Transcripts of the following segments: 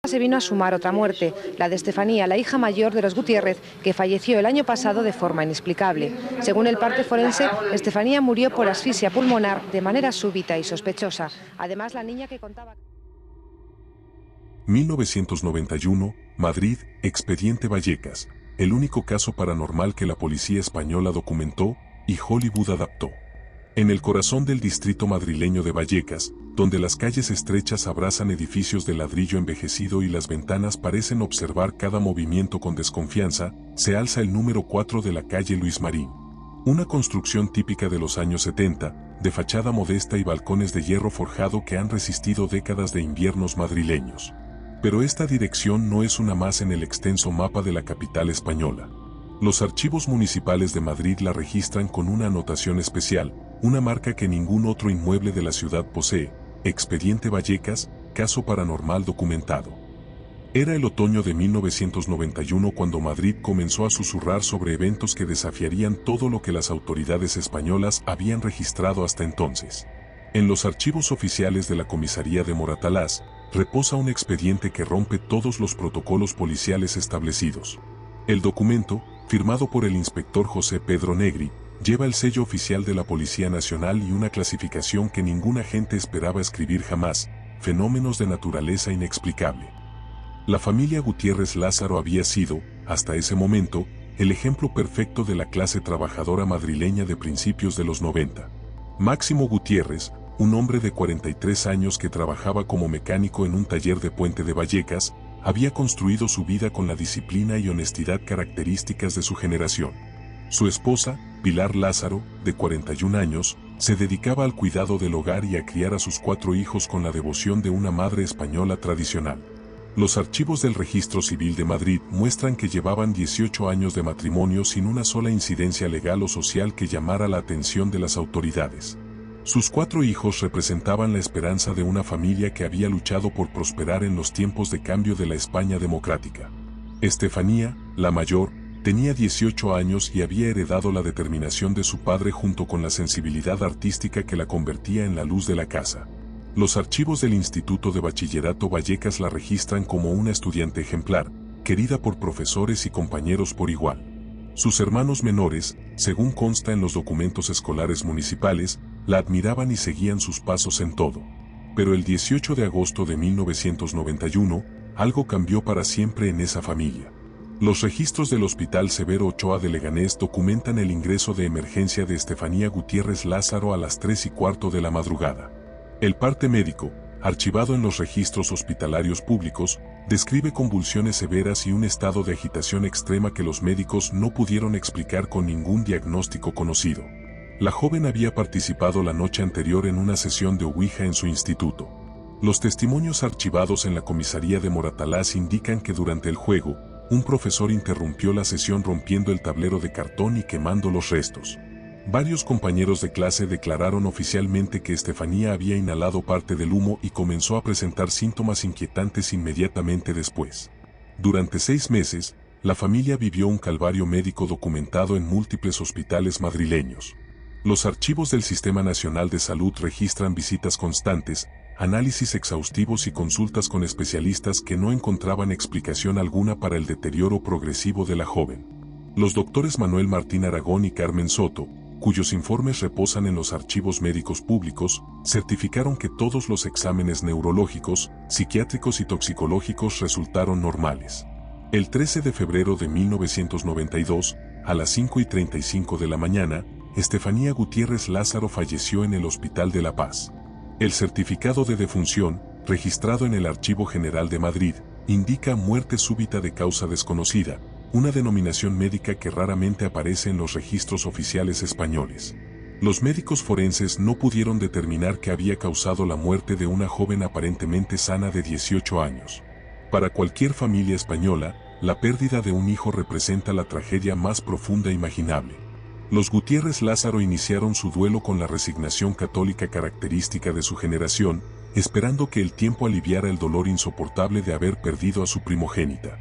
Se vino a sumar otra muerte, la de Estefanía, la hija mayor de los Gutiérrez, que falleció el año pasado de forma inexplicable. Según el parte forense, Estefanía murió por asfixia pulmonar de manera súbita y sospechosa. Además, la niña que contaba... 1991, Madrid, Expediente Vallecas, el único caso paranormal que la policía española documentó y Hollywood adaptó. En el corazón del distrito madrileño de Vallecas, donde las calles estrechas abrazan edificios de ladrillo envejecido y las ventanas parecen observar cada movimiento con desconfianza, se alza el número 4 de la calle Luis Marín. Una construcción típica de los años 70, de fachada modesta y balcones de hierro forjado que han resistido décadas de inviernos madrileños. Pero esta dirección no es una más en el extenso mapa de la capital española. Los archivos municipales de Madrid la registran con una anotación especial, una marca que ningún otro inmueble de la ciudad posee: Expediente Vallecas, caso paranormal documentado. Era el otoño de 1991 cuando Madrid comenzó a susurrar sobre eventos que desafiarían todo lo que las autoridades españolas habían registrado hasta entonces. En los archivos oficiales de la comisaría de Moratalaz, reposa un expediente que rompe todos los protocolos policiales establecidos. El documento, firmado por el inspector José Pedro Negri, lleva el sello oficial de la Policía Nacional y una clasificación que ningún agente esperaba escribir jamás: fenómenos de naturaleza inexplicable. La familia Gutiérrez Lázaro había sido, hasta ese momento, el ejemplo perfecto de la clase trabajadora madrileña de principios de los 90. Máximo Gutiérrez, un hombre de 43 años que trabajaba como mecánico en un taller de Puente de Vallecas, había construido su vida con la disciplina y honestidad características de su generación. Su esposa, Pilar Lázaro, de 41 años, se dedicaba al cuidado del hogar y a criar a sus 4 hijos con la devoción de una madre española tradicional. Los archivos del Registro Civil de Madrid muestran que llevaban 18 años de matrimonio sin una sola incidencia legal o social que llamara la atención de las autoridades. Sus 4 hijos representaban la esperanza de una familia que había luchado por prosperar en los tiempos de cambio de la España democrática. Estefanía, la mayor, tenía 18 años y había heredado la determinación de su padre junto con la sensibilidad artística que la convertía en la luz de la casa. Los archivos del Instituto de Bachillerato Vallecas la registran como una estudiante ejemplar, querida por profesores y compañeros por igual. Sus hermanos menores, según consta en los documentos escolares municipales, la admiraban y seguían sus pasos en todo. Pero el 18 de agosto de 1991, algo cambió para siempre en esa familia. Los registros del Hospital Severo Ochoa de Leganés documentan el ingreso de emergencia de Estefanía Gutiérrez Lázaro a las 3:15 de la madrugada. El parte médico, archivado en los registros hospitalarios públicos, describe convulsiones severas y un estado de agitación extrema que los médicos no pudieron explicar con ningún diagnóstico conocido. La joven había participado la noche anterior en una sesión de Ouija en su instituto. Los testimonios archivados en la comisaría de Moratalaz indican que durante el juego, un profesor interrumpió la sesión rompiendo el tablero de cartón y quemando los restos. Varios compañeros de clase declararon oficialmente que Estefanía había inhalado parte del humo y comenzó a presentar síntomas inquietantes inmediatamente después. Durante 6 meses, la familia vivió un calvario médico documentado en múltiples hospitales madrileños. Los archivos del Sistema Nacional de Salud registran visitas constantes, análisis exhaustivos y consultas con especialistas que no encontraban explicación alguna para el deterioro progresivo de la joven. Los doctores Manuel Martín Aragón y Carmen Soto, cuyos informes reposan en los archivos médicos públicos, certificaron que todos los exámenes neurológicos, psiquiátricos y toxicológicos resultaron normales. El 13 de febrero de 1992, a las 5:35 de la mañana, Estefanía Gutiérrez Lázaro falleció en el Hospital de La Paz. El certificado de defunción, registrado en el Archivo General de Madrid, indica muerte súbita de causa desconocida, una denominación médica que raramente aparece en los registros oficiales españoles. Los médicos forenses no pudieron determinar qué había causado la muerte de una joven aparentemente sana de 18 años. Para cualquier familia española, la pérdida de un hijo representa la tragedia más profunda imaginable. Los Gutiérrez Lázaro iniciaron su duelo con la resignación católica característica de su generación, esperando que el tiempo aliviara el dolor insoportable de haber perdido a su primogénita.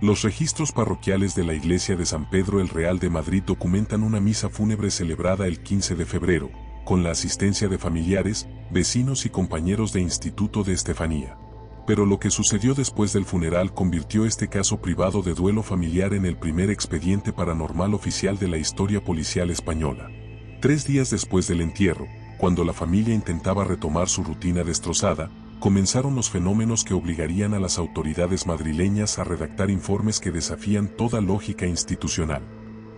Los registros parroquiales de la iglesia de San Pedro el Real de Madrid documentan una misa fúnebre celebrada el 15 de febrero, con la asistencia de familiares, vecinos y compañeros de instituto de Estefanía. Pero lo que sucedió después del funeral convirtió este caso privado de duelo familiar en el primer expediente paranormal oficial de la historia policial española. 3 días después del entierro, cuando la familia intentaba retomar su rutina destrozada, comenzaron los fenómenos que obligarían a las autoridades madrileñas a redactar informes que desafían toda lógica institucional.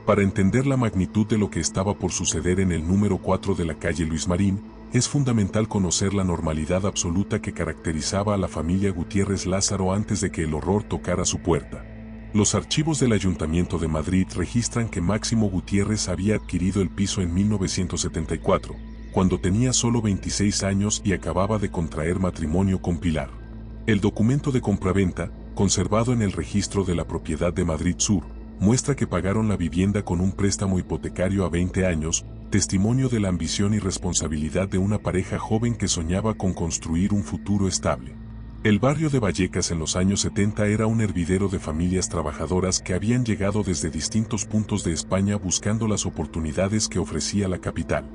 Para entender la magnitud de lo que estaba por suceder en el número 4 de la calle Luis Marín, es fundamental conocer la normalidad absoluta que caracterizaba a la familia Gutiérrez Lázaro antes de que el horror tocara su puerta. Los archivos del Ayuntamiento de Madrid registran que Máximo Gutiérrez había adquirido el piso en 1974, cuando tenía solo 26 años y acababa de contraer matrimonio con Pilar. El documento de compraventa, conservado en el registro de la propiedad de Madrid Sur, muestra que pagaron la vivienda con un préstamo hipotecario a 20 años, testimonio de la ambición y responsabilidad de una pareja joven que soñaba con construir un futuro estable. El barrio de Vallecas en los años 70 era un hervidero de familias trabajadoras que habían llegado desde distintos puntos de España buscando las oportunidades que ofrecía la capital.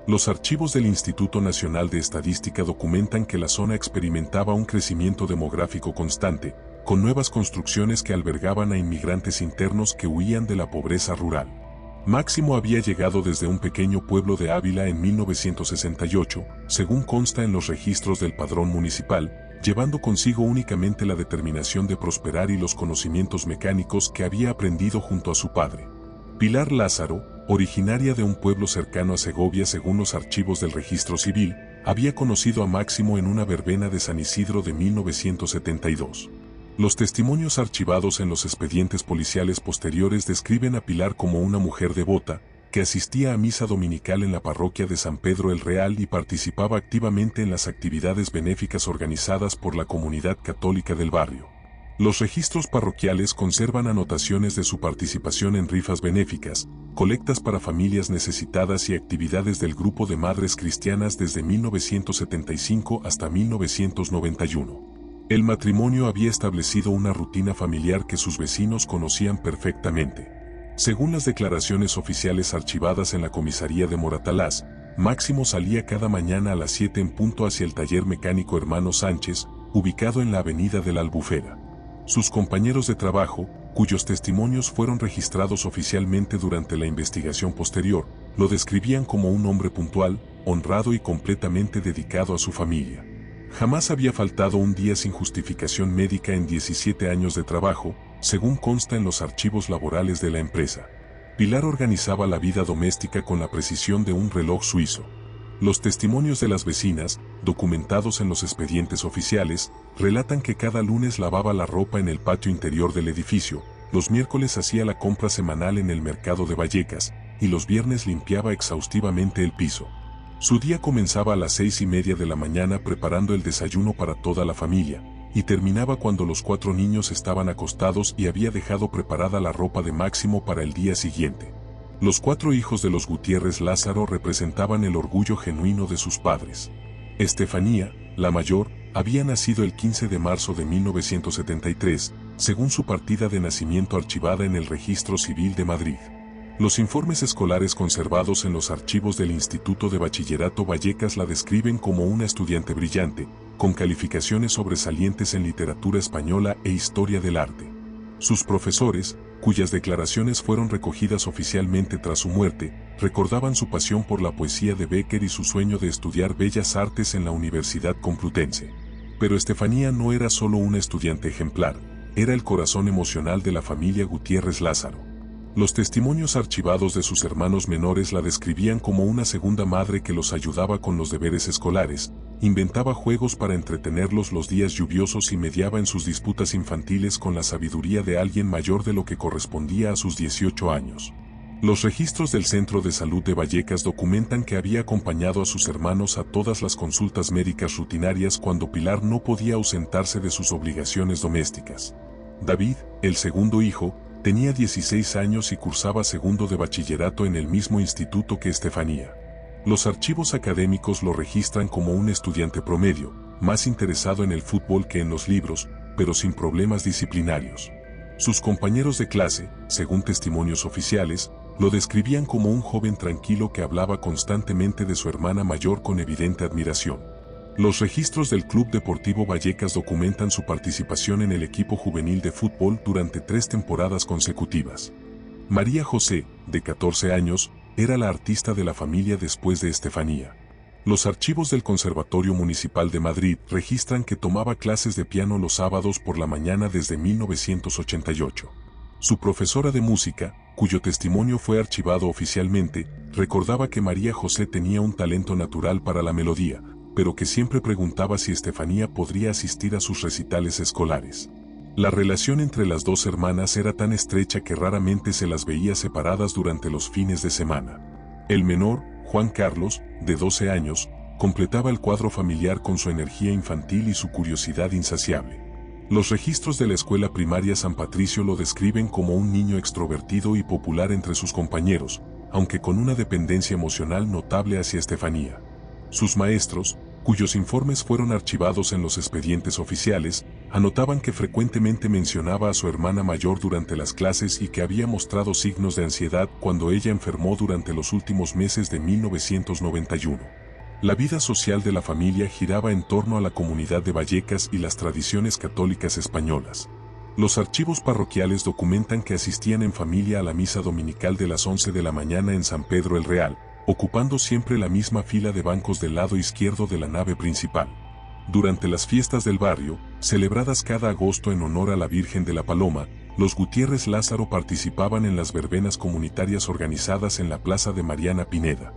Los archivos del Instituto Nacional de Estadística documentan que la zona experimentaba un crecimiento demográfico constante, con nuevas construcciones que albergaban a inmigrantes internos que huían de la pobreza rural. Máximo había llegado desde un pequeño pueblo de Ávila en 1968, según consta en los registros del padrón municipal, llevando consigo únicamente la determinación de prosperar y los conocimientos mecánicos que había aprendido junto a su padre. Pilar Lázaro, originaria de un pueblo cercano a Segovia según los archivos del registro civil, había conocido a Máximo en una verbena de San Isidro de 1972. Los testimonios archivados en los expedientes policiales posteriores describen a Pilar como una mujer devota, que asistía a misa dominical en la parroquia de San Pedro el Real y participaba activamente en las actividades benéficas organizadas por la comunidad católica del barrio. Los registros parroquiales conservan anotaciones de su participación en rifas benéficas, colectas para familias necesitadas y actividades del grupo de madres cristianas desde 1975 hasta 1991. El matrimonio había establecido una rutina familiar que sus vecinos conocían perfectamente. Según las declaraciones oficiales archivadas en la comisaría de Moratalaz, Máximo salía cada mañana a las 7 en punto hacia el taller mecánico Hermano Sánchez, ubicado en la avenida de la Albufera. Sus compañeros de trabajo, cuyos testimonios fueron registrados oficialmente durante la investigación posterior, lo describían como un hombre puntual, honrado y completamente dedicado a su familia. Jamás había faltado un día sin justificación médica en 17 años de trabajo, según consta en los archivos laborales de la empresa. Pilar organizaba la vida doméstica con la precisión de un reloj suizo. Los testimonios de las vecinas, documentados en los expedientes oficiales, relatan que cada lunes lavaba la ropa en el patio interior del edificio, los miércoles hacía la compra semanal en el mercado de Vallecas, y los viernes limpiaba exhaustivamente el piso. Su día comenzaba a las 6:30 de la mañana preparando el desayuno para toda la familia, y terminaba cuando los 4 niños estaban acostados y había dejado preparada la ropa de Máximo para el día siguiente. Los 4 hijos de los Gutiérrez Lázaro representaban el orgullo genuino de sus padres. Estefanía, la mayor, había nacido el 15 de marzo de 1973, según su partida de nacimiento archivada en el Registro Civil de Madrid. Los informes escolares conservados en los archivos del Instituto de Bachillerato Vallecas la describen como una estudiante brillante, con calificaciones sobresalientes en literatura española e historia del arte. Sus profesores, cuyas declaraciones fueron recogidas oficialmente tras su muerte, recordaban su pasión por la poesía de Bécquer y su sueño de estudiar Bellas Artes en la Universidad Complutense. Pero Estefanía no era solo una estudiante ejemplar, era el corazón emocional de la familia Gutiérrez Lázaro. Los testimonios archivados de sus hermanos menores la describían como una segunda madre que los ayudaba con los deberes escolares, inventaba juegos para entretenerlos los días lluviosos y mediaba en sus disputas infantiles con la sabiduría de alguien mayor de lo que correspondía a sus 18 años. Los registros del Centro de Salud de Vallecas documentan que había acompañado a sus hermanos a todas las consultas médicas rutinarias cuando Pilar no podía ausentarse de sus obligaciones domésticas. David, el segundo hijo, tenía 16 años y cursaba segundo de bachillerato en el mismo instituto que Estefanía. Los archivos académicos lo registran como un estudiante promedio, más interesado en el fútbol que en los libros, pero sin problemas disciplinarios. Sus compañeros de clase, según testimonios oficiales, lo describían como un joven tranquilo que hablaba constantemente de su hermana mayor con evidente admiración. Los registros del Club Deportivo Vallecas documentan su participación en el equipo juvenil de fútbol durante 3 temporadas consecutivas. María José, de 14 años, era la artista de la familia después de Estefanía. Los archivos del Conservatorio Municipal de Madrid registran que tomaba clases de piano los sábados por la mañana desde 1988. Su profesora de música, cuyo testimonio fue archivado oficialmente, recordaba que María José tenía un talento natural para la melodía, pero que siempre preguntaba si Estefanía podría asistir a sus recitales escolares. La relación entre las dos hermanas era tan estrecha que raramente se las veía separadas durante los fines de semana. El menor, Juan Carlos, de 12 años, completaba el cuadro familiar con su energía infantil y su curiosidad insaciable. Los registros de la escuela primaria San Patricio lo describen como un niño extrovertido y popular entre sus compañeros, aunque con una dependencia emocional notable hacia Estefanía. Sus maestros, cuyos informes fueron archivados en los expedientes oficiales, anotaban que frecuentemente mencionaba a su hermana mayor durante las clases y que había mostrado signos de ansiedad cuando ella enfermó durante los últimos meses de 1991. La vida social de la familia giraba en torno a la comunidad de Vallecas y las tradiciones católicas españolas. Los archivos parroquiales documentan que asistían en familia a la misa dominical de las 11 de la mañana en San Pedro el Real, ocupando siempre la misma fila de bancos del lado izquierdo de la nave principal. Durante las fiestas del barrio, celebradas cada agosto en honor a la Virgen de la Paloma, los Gutiérrez Lázaro participaban en las verbenas comunitarias organizadas en la Plaza de Mariana Pineda.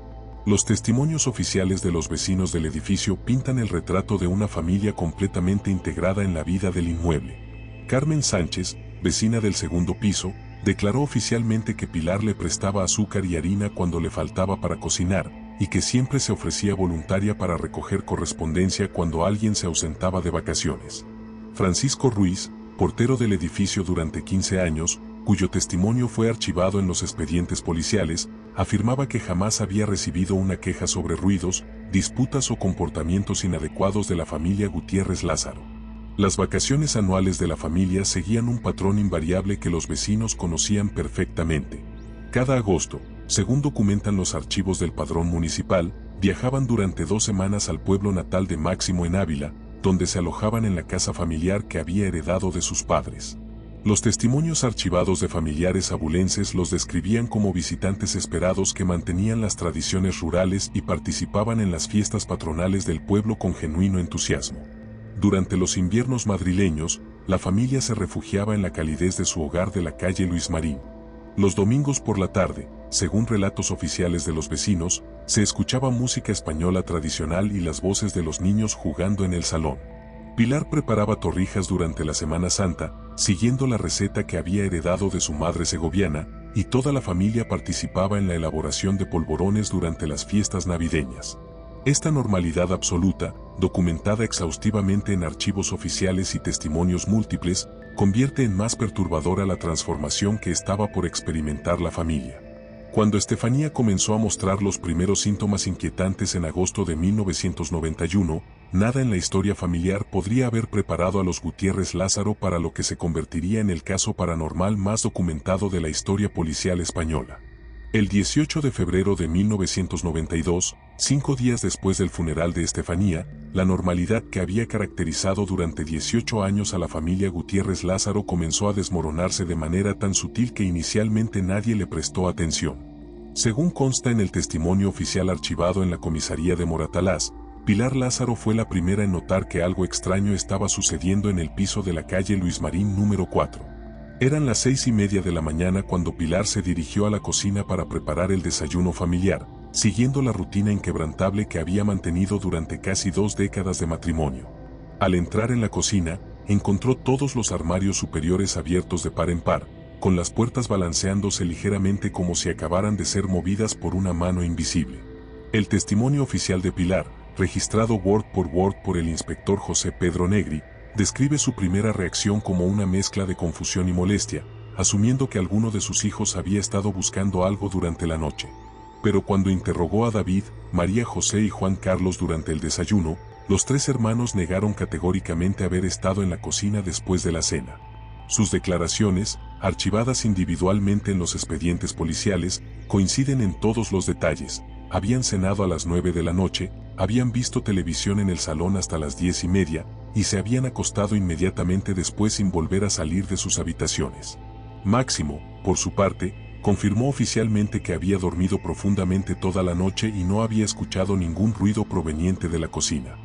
Los testimonios oficiales de los vecinos del edificio pintan el retrato de una familia completamente integrada en la vida del inmueble. Carmen Sánchez, vecina del segundo piso, declaró oficialmente que Pilar le prestaba azúcar y harina cuando le faltaba para cocinar, y que siempre se ofrecía voluntaria para recoger correspondencia cuando alguien se ausentaba de vacaciones. Francisco Ruiz, portero del edificio durante 15 años, cuyo testimonio fue archivado en los expedientes policiales, afirmaba que jamás había recibido una queja sobre ruidos, disputas o comportamientos inadecuados de la familia Gutiérrez Lázaro. Las vacaciones anuales de la familia seguían un patrón invariable que los vecinos conocían perfectamente. Cada agosto, según documentan los archivos del padrón municipal, viajaban durante 2 semanas al pueblo natal de Máximo en Ávila, donde se alojaban en la casa familiar que había heredado de sus padres. Los testimonios archivados de familiares abulenses los describían como visitantes esperados que mantenían las tradiciones rurales y participaban en las fiestas patronales del pueblo con genuino entusiasmo. Durante los inviernos madrileños, la familia se refugiaba en la calidez de su hogar de la calle Luis Marín. Los domingos por la tarde, según relatos oficiales de los vecinos, se escuchaba música española tradicional y las voces de los niños jugando en el salón. Pilar preparaba torrijas durante la Semana Santa, siguiendo la receta que había heredado de su madre segoviana, y toda la familia participaba en la elaboración de polvorones durante las fiestas navideñas. Esta normalidad absoluta, documentada exhaustivamente en archivos oficiales y testimonios múltiples, convierte en más perturbadora la transformación que estaba por experimentar la familia. Cuando Estefanía comenzó a mostrar los primeros síntomas inquietantes en agosto de 1991, nada en la historia familiar podría haber preparado a los Gutiérrez Lázaro para lo que se convertiría en el caso paranormal más documentado de la historia policial española. El 18 de febrero de 1992, 5 días después del funeral de Estefanía, la normalidad que había caracterizado durante 18 años a la familia Gutiérrez Lázaro comenzó a desmoronarse de manera tan sutil que inicialmente nadie le prestó atención. Según consta en el testimonio oficial archivado en la comisaría de Moratalaz, Pilar Lázaro fue la primera en notar que algo extraño estaba sucediendo en el piso de la calle Luis Marín número 4. Eran las 6:30 de la mañana cuando Pilar se dirigió a la cocina para preparar el desayuno familiar, siguiendo la rutina inquebrantable que había mantenido durante casi 2 décadas de matrimonio. Al entrar en la cocina, encontró todos los armarios superiores abiertos de par en par, con las puertas balanceándose ligeramente como si acabaran de ser movidas por una mano invisible. El testimonio oficial de Pilar, registrado word por el inspector José Pedro Negri, describe su primera reacción como una mezcla de confusión y molestia, asumiendo que alguno de sus hijos había estado buscando algo durante la noche. Pero cuando interrogó a David, María José y Juan Carlos durante el desayuno, los 3 hermanos negaron categóricamente haber estado en la cocina después de la cena. Sus declaraciones, archivadas individualmente en los expedientes policiales, coinciden en todos los detalles. Habían cenado a las 9 de la noche, habían visto televisión en el salón hasta las 10:30 y se habían acostado inmediatamente después sin volver a salir de sus habitaciones. Máximo, por su parte, confirmó oficialmente que había dormido profundamente toda la noche y no había escuchado ningún ruido proveniente de la cocina.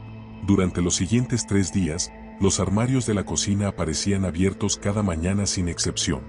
Durante los siguientes 3 días, los armarios de la cocina aparecían abiertos cada mañana sin excepción.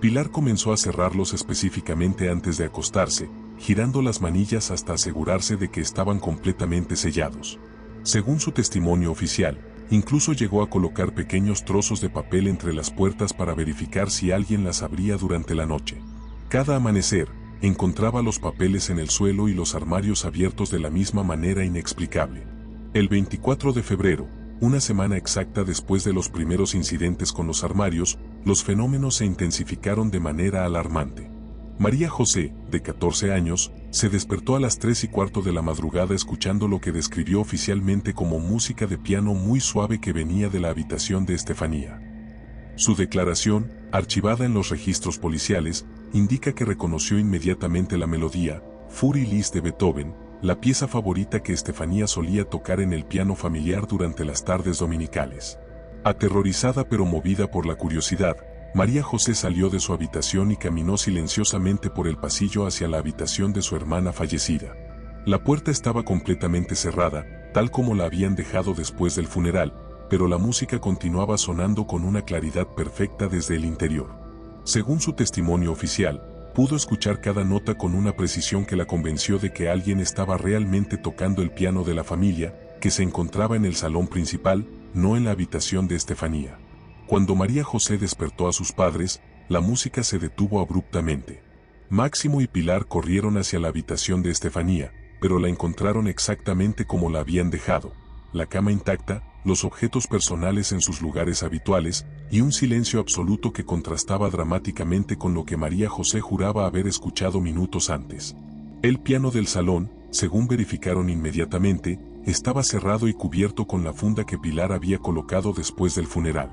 Pilar comenzó a cerrarlos específicamente antes de acostarse, girando las manillas hasta asegurarse de que estaban completamente sellados. Según su testimonio oficial, incluso llegó a colocar pequeños trozos de papel entre las puertas para verificar si alguien las abría durante la noche. Cada amanecer, encontraba los papeles en el suelo y los armarios abiertos de la misma manera inexplicable. El 24 de febrero, una semana exacta después de los primeros incidentes con los armarios, los fenómenos se intensificaron de manera alarmante. María José, de 14 años, se despertó a las 3:15 de la madrugada escuchando lo que describió oficialmente como música de piano muy suave que venía de la habitación de Estefanía. Su declaración, archivada en los registros policiales, indica que reconoció inmediatamente la melodía, Für Elise de Beethoven, la pieza favorita que Estefanía solía tocar en el piano familiar durante las tardes dominicales. Aterrorizada pero movida por la curiosidad, María José salió de su habitación y caminó silenciosamente por el pasillo hacia la habitación de su hermana fallecida. La puerta estaba completamente cerrada, tal como la habían dejado después del funeral, pero la música continuaba sonando con una claridad perfecta desde el interior. Según su testimonio oficial, pudo escuchar cada nota con una precisión que la convenció de que alguien estaba realmente tocando el piano de la familia, que se encontraba en el salón principal, no en la habitación de Estefanía. Cuando María José despertó a sus padres, la música se detuvo abruptamente. Máximo y Pilar corrieron hacia la habitación de Estefanía, pero la encontraron exactamente como la habían dejado: la cama intacta, los objetos personales en sus lugares habituales, y un silencio absoluto que contrastaba dramáticamente con lo que María José juraba haber escuchado minutos antes. El piano del salón, según verificaron inmediatamente, estaba cerrado y cubierto con la funda que Pilar había colocado después del funeral.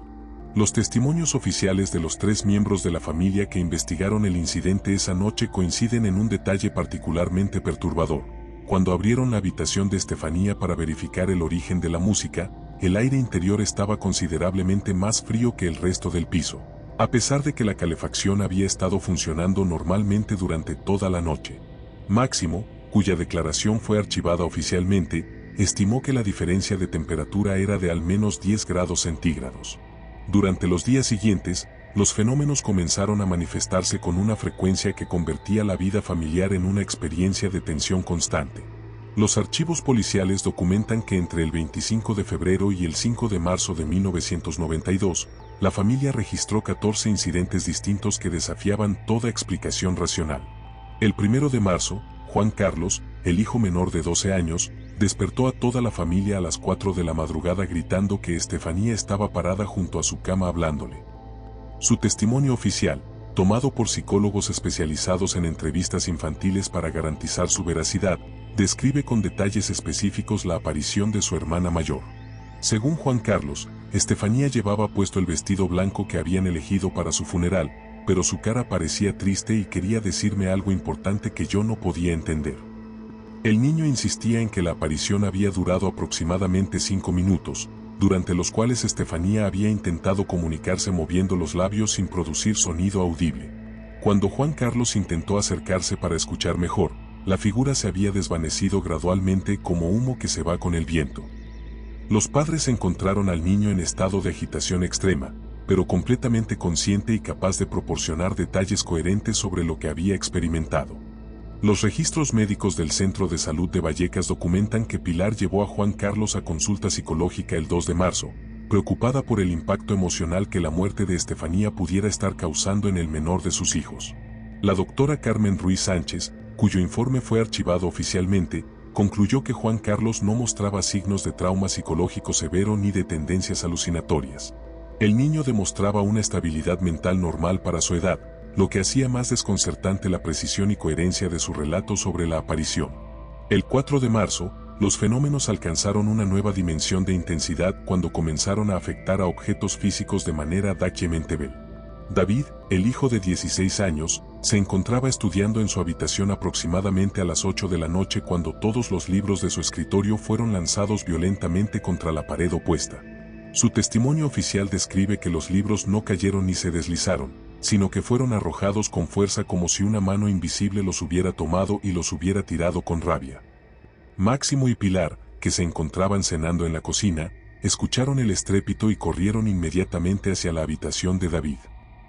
Los testimonios oficiales de los 3 miembros de la familia que investigaron el incidente esa noche coinciden en un detalle particularmente perturbador. Cuando abrieron la habitación de Estefanía para verificar el origen de la música, el aire interior estaba considerablemente más frío que el resto del piso, a pesar de que la calefacción había estado funcionando normalmente durante toda la noche. Máximo, cuya declaración fue archivada oficialmente, estimó que la diferencia de temperatura era de al menos 10 grados centígrados. Durante los días siguientes, los fenómenos comenzaron a manifestarse con una frecuencia que convertía la vida familiar en una experiencia de tensión constante. Los archivos policiales documentan que entre el 25 de febrero y el 5 de marzo de 1992, la familia registró 14 incidentes distintos que desafiaban toda explicación racional. El 1 de marzo, Juan Carlos, el hijo menor de 12 años, despertó a toda la familia a las 4 de la madrugada gritando que Estefanía estaba parada junto a su cama hablándole. Su testimonio oficial, tomado por psicólogos especializados en entrevistas infantiles para garantizar su veracidad, describe con detalles específicos la aparición de su hermana mayor. Según Juan Carlos, Estefanía llevaba puesto el vestido blanco que habían elegido para su funeral, pero su cara parecía triste y quería decirme algo importante que yo no podía entender. El niño insistía en que la aparición había durado aproximadamente 5 minutos, durante los cuales Estefanía había intentado comunicarse moviendo los labios sin producir sonido audible. Cuando Juan Carlos intentó acercarse para escuchar mejor, la figura se había desvanecido gradualmente como humo que se va con el viento. Los padres encontraron al niño en estado de agitación extrema, pero completamente consciente y capaz de proporcionar detalles coherentes sobre lo que había experimentado. Los registros médicos del Centro de Salud de Vallecas documentan que Pilar llevó a Juan Carlos a consulta psicológica el 2 de marzo, preocupada por el impacto emocional que la muerte de Estefanía pudiera estar causando en el menor de sus hijos. La doctora Carmen Ruiz Sánchez, cuyo informe fue archivado oficialmente, concluyó que Juan Carlos no mostraba signos de trauma psicológico severo ni de tendencias alucinatorias. El niño demostraba una estabilidad mental normal para su edad, lo que hacía más desconcertante la precisión y coherencia de su relato sobre la aparición. El 4 de marzo, los fenómenos alcanzaron una nueva dimensión de intensidad cuando comenzaron a afectar a objetos físicos de manera documentable. David, el hijo de 16 años, Se encontraba estudiando en su habitación aproximadamente a las 8 de la noche cuando todos los libros de su escritorio fueron lanzados violentamente contra la pared opuesta. Su testimonio oficial describe que los libros no cayeron ni se deslizaron, sino que fueron arrojados con fuerza como si una mano invisible los hubiera tomado y los hubiera tirado con rabia. Máximo y Pilar, que se encontraban cenando en la cocina, escucharon el estrépito y corrieron inmediatamente hacia la habitación de David.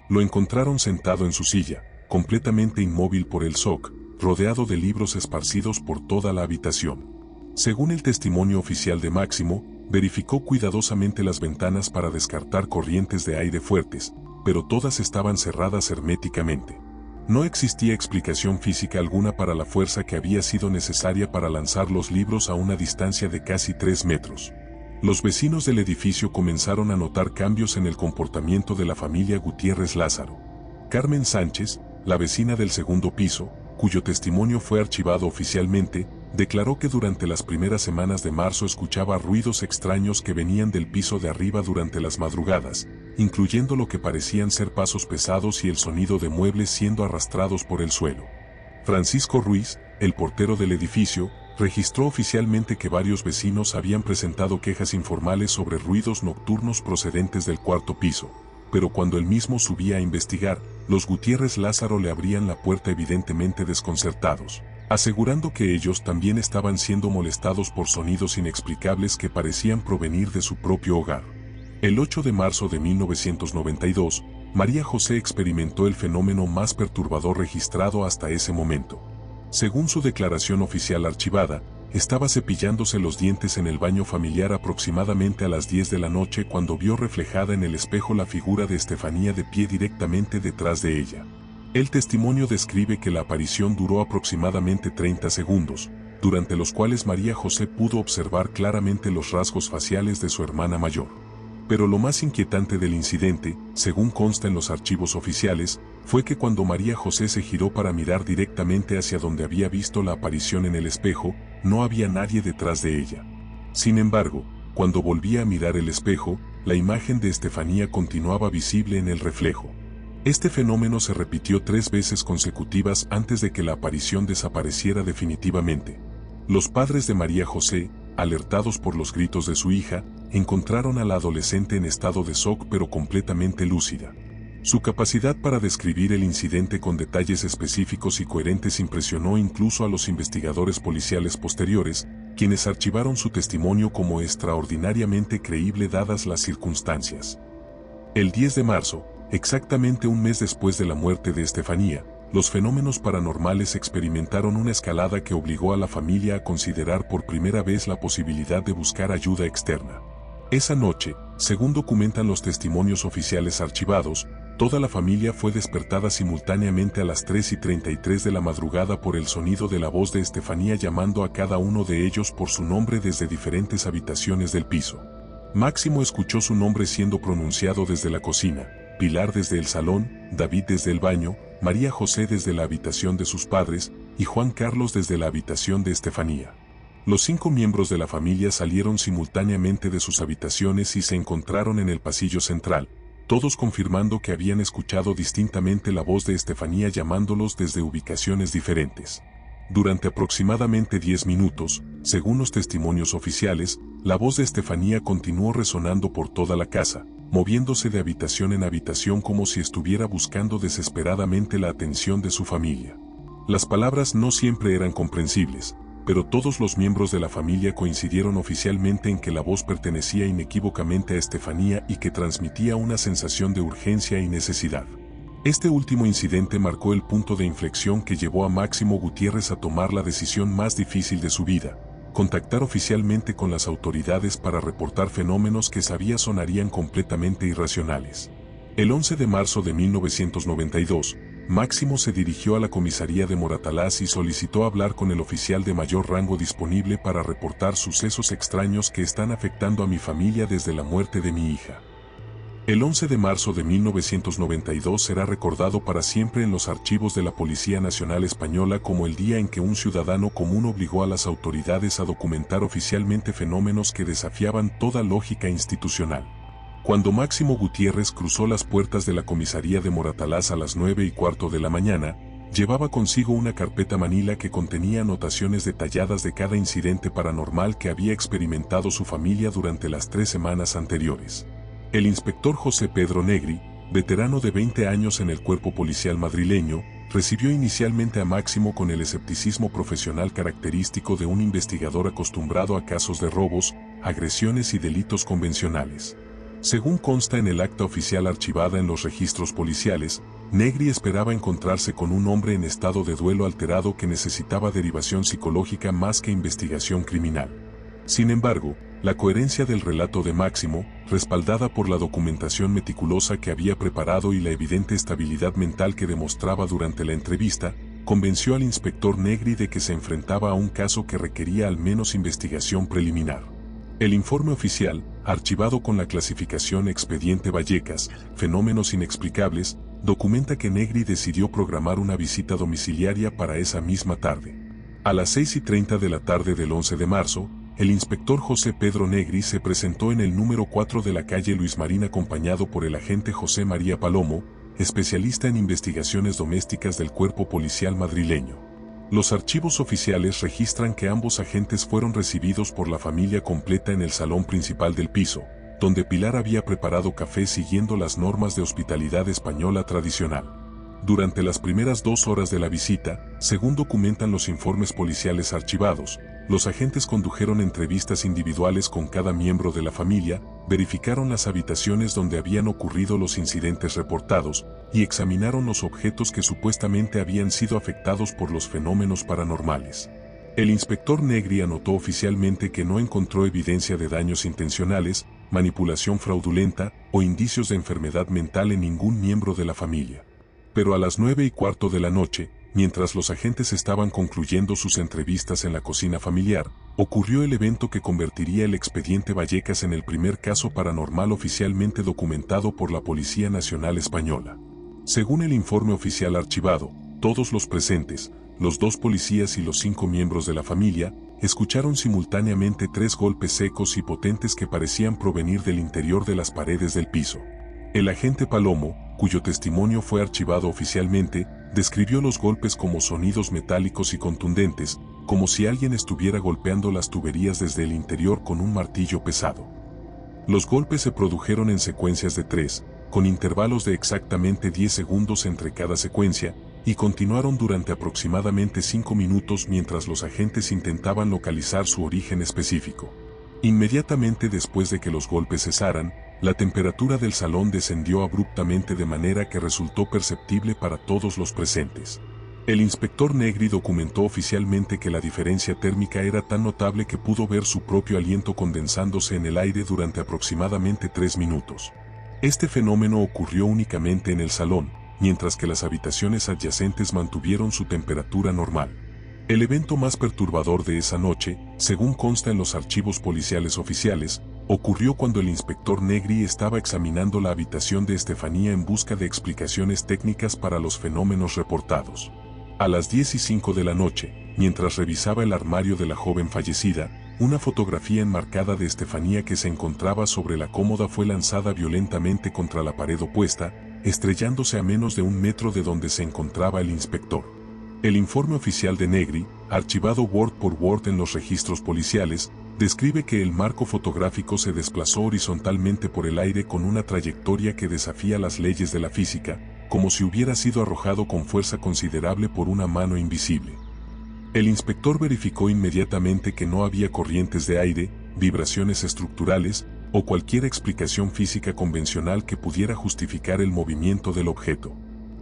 Lo encontraron sentado en su silla, completamente inmóvil por el shock, rodeado de libros esparcidos por toda la habitación. Según el testimonio oficial de Máximo, verificó cuidadosamente las ventanas para descartar corrientes de aire fuertes, pero todas estaban cerradas herméticamente. No existía explicación física alguna para la fuerza que había sido necesaria para lanzar los libros a una distancia de casi 3 metros. Los vecinos del edificio comenzaron a notar cambios en el comportamiento de la familia Gutiérrez Lázaro. Carmen Sánchez, la vecina del segundo piso, cuyo testimonio fue archivado oficialmente, declaró que durante las primeras semanas de marzo escuchaba ruidos extraños que venían del piso de arriba durante las madrugadas, incluyendo lo que parecían ser pasos pesados y el sonido de muebles siendo arrastrados por el suelo. Francisco Ruiz, el portero del edificio, registró oficialmente que varios vecinos habían presentado quejas informales sobre ruidos nocturnos procedentes del cuarto piso, pero cuando él mismo subía a investigar, los Gutiérrez Lázaro le abrían la puerta evidentemente desconcertados, asegurando que ellos también estaban siendo molestados por sonidos inexplicables que parecían provenir de su propio hogar. El 8 de marzo de 1992, María José experimentó el fenómeno más perturbador registrado hasta ese momento. Según su declaración oficial archivada, estaba cepillándose los dientes en el baño familiar aproximadamente a las 10 de la noche cuando vio reflejada en el espejo la figura de Estefanía de pie directamente detrás de ella. El testimonio describe que la aparición duró aproximadamente 30 segundos, durante los cuales María José pudo observar claramente los rasgos faciales de su hermana mayor. Pero lo más inquietante del incidente, según consta en los archivos oficiales, fue que cuando María José se giró para mirar directamente hacia donde había visto la aparición en el espejo, no había nadie detrás de ella. Sin embargo, cuando volvía a mirar el espejo, la imagen de Estefanía continuaba visible en el reflejo. Este fenómeno se repitió 3 veces consecutivas antes de que la aparición desapareciera definitivamente. Los padres de María José, alertados por los gritos de su hija, encontraron a la adolescente en estado de shock pero completamente lúcida. Su capacidad para describir el incidente con detalles específicos y coherentes impresionó incluso a los investigadores policiales posteriores, quienes archivaron su testimonio como extraordinariamente creíble dadas las circunstancias. El 10 de marzo, exactamente un mes después de la muerte de Estefanía, los fenómenos paranormales experimentaron una escalada que obligó a la familia a considerar por primera vez la posibilidad de buscar ayuda externa. Esa noche, según documentan los testimonios oficiales archivados, toda la familia fue despertada simultáneamente a las 3:33 de la madrugada por el sonido de la voz de Estefanía llamando a cada uno de ellos por su nombre desde diferentes habitaciones del piso. Máximo escuchó su nombre siendo pronunciado desde la cocina, Pilar desde el salón, David desde el baño, María José desde la habitación de sus padres y Juan Carlos desde la habitación de Estefanía. Los 5 miembros de la familia salieron simultáneamente de sus habitaciones y se encontraron en el pasillo central, todos confirmando que habían escuchado distintamente la voz de Estefanía llamándolos desde ubicaciones diferentes. Durante aproximadamente 10 minutos, según los testimonios oficiales, la voz de Estefanía continuó resonando por toda la casa, moviéndose de habitación en habitación como si estuviera buscando desesperadamente la atención de su familia. Las palabras no siempre eran comprensibles, pero todos los miembros de la familia coincidieron oficialmente en que la voz pertenecía inequívocamente a Estefanía y que transmitía una sensación de urgencia y necesidad. Este último incidente marcó el punto de inflexión que llevó a Máximo Gutiérrez a tomar la decisión más difícil de su vida: contactar oficialmente con las autoridades para reportar fenómenos que sabía sonarían completamente irracionales. El 11 de marzo de 1992, Máximo se dirigió a la comisaría de Moratalaz y solicitó hablar con el oficial de mayor rango disponible para reportar sucesos extraños que están afectando a mi familia desde la muerte de mi hija. El 11 de marzo de 1992 será recordado para siempre en los archivos de la Policía Nacional Española como el día en que un ciudadano común obligó a las autoridades a documentar oficialmente fenómenos que desafiaban toda lógica institucional. Cuando Máximo Gutiérrez cruzó las puertas de la comisaría de Moratalaz a las 9:15 de la mañana, llevaba consigo una carpeta manila que contenía anotaciones detalladas de cada incidente paranormal que había experimentado su familia durante las 3 semanas anteriores. El inspector José Pedro Negri, veterano de 20 años en el cuerpo policial madrileño, recibió inicialmente a Máximo con el escepticismo profesional característico de un investigador acostumbrado a casos de robos, agresiones y delitos convencionales. Según consta en el acta oficial archivada en los registros policiales, Negri esperaba encontrarse con un hombre en estado de duelo alterado que necesitaba derivación psicológica más que investigación criminal. Sin embargo, la coherencia del relato de Máximo, respaldada por la documentación meticulosa que había preparado y la evidente estabilidad mental que demostraba durante la entrevista, convenció al inspector Negri de que se enfrentaba a un caso que requería al menos investigación preliminar. El informe oficial, archivado con la clasificación Expediente Vallecas, Fenómenos Inexplicables, documenta que Negri decidió programar una visita domiciliaria para esa misma tarde. A las 6:30 de la tarde del 11 de marzo, el inspector José Pedro Negri se presentó en el número 4 de la calle Luis Marín acompañado por el agente José María Palomo, especialista en investigaciones domésticas del cuerpo policial madrileño. Los archivos oficiales registran que ambos agentes fueron recibidos por la familia completa en el salón principal del piso, donde Pilar había preparado café siguiendo las normas de hospitalidad española tradicional. Durante las primeras 2 horas de la visita, según documentan los informes policiales archivados, los agentes condujeron entrevistas individuales con cada miembro de la familia, verificaron las habitaciones donde habían ocurrido los incidentes reportados y examinaron los objetos que supuestamente habían sido afectados por los fenómenos paranormales. El inspector Negri anotó oficialmente que no encontró evidencia de daños intencionales, manipulación fraudulenta o indicios de enfermedad mental en ningún miembro de la familia. Pero a las 9:15 de la noche, mientras los agentes estaban concluyendo sus entrevistas en la cocina familiar, ocurrió el evento que convertiría el expediente Vallecas en el primer caso paranormal oficialmente documentado por la Policía Nacional Española. Según el informe oficial archivado, todos los presentes, los 2 policías y los 5 miembros de la familia, escucharon simultáneamente 3 golpes secos y potentes que parecían provenir del interior de las paredes del piso. El agente Palomo, cuyo testimonio fue archivado oficialmente, describió los golpes como sonidos metálicos y contundentes, como si alguien estuviera golpeando las tuberías desde el interior con un martillo pesado. Los golpes se produjeron en secuencias de 3, con intervalos de exactamente 10 segundos entre cada secuencia, y continuaron durante aproximadamente 5 minutos mientras los agentes intentaban localizar su origen específico. Inmediatamente después de que los golpes cesaran, la temperatura del salón descendió abruptamente de manera que resultó perceptible para todos los presentes. El inspector Negri documentó oficialmente que la diferencia térmica era tan notable que pudo ver su propio aliento condensándose en el aire durante aproximadamente 3 minutos. Este fenómeno ocurrió únicamente en el salón, mientras que las habitaciones adyacentes mantuvieron su temperatura normal. El evento más perturbador de esa noche, según consta en los archivos policiales oficiales, ocurrió cuando el inspector Negri estaba examinando la habitación de Estefanía en busca de explicaciones técnicas para los fenómenos reportados. A las 10:05 de la noche, mientras revisaba el armario de la joven fallecida, una fotografía enmarcada de Estefanía que se encontraba sobre la cómoda fue lanzada violentamente contra la pared opuesta, estrellándose a menos de 1 metro de donde se encontraba el inspector. El informe oficial de Negri, archivado word por word en los registros policiales, describe que el marco fotográfico se desplazó horizontalmente por el aire con una trayectoria que desafía las leyes de la física, como si hubiera sido arrojado con fuerza considerable por una mano invisible. El inspector verificó inmediatamente que no había corrientes de aire, vibraciones estructurales, o cualquier explicación física convencional que pudiera justificar el movimiento del objeto.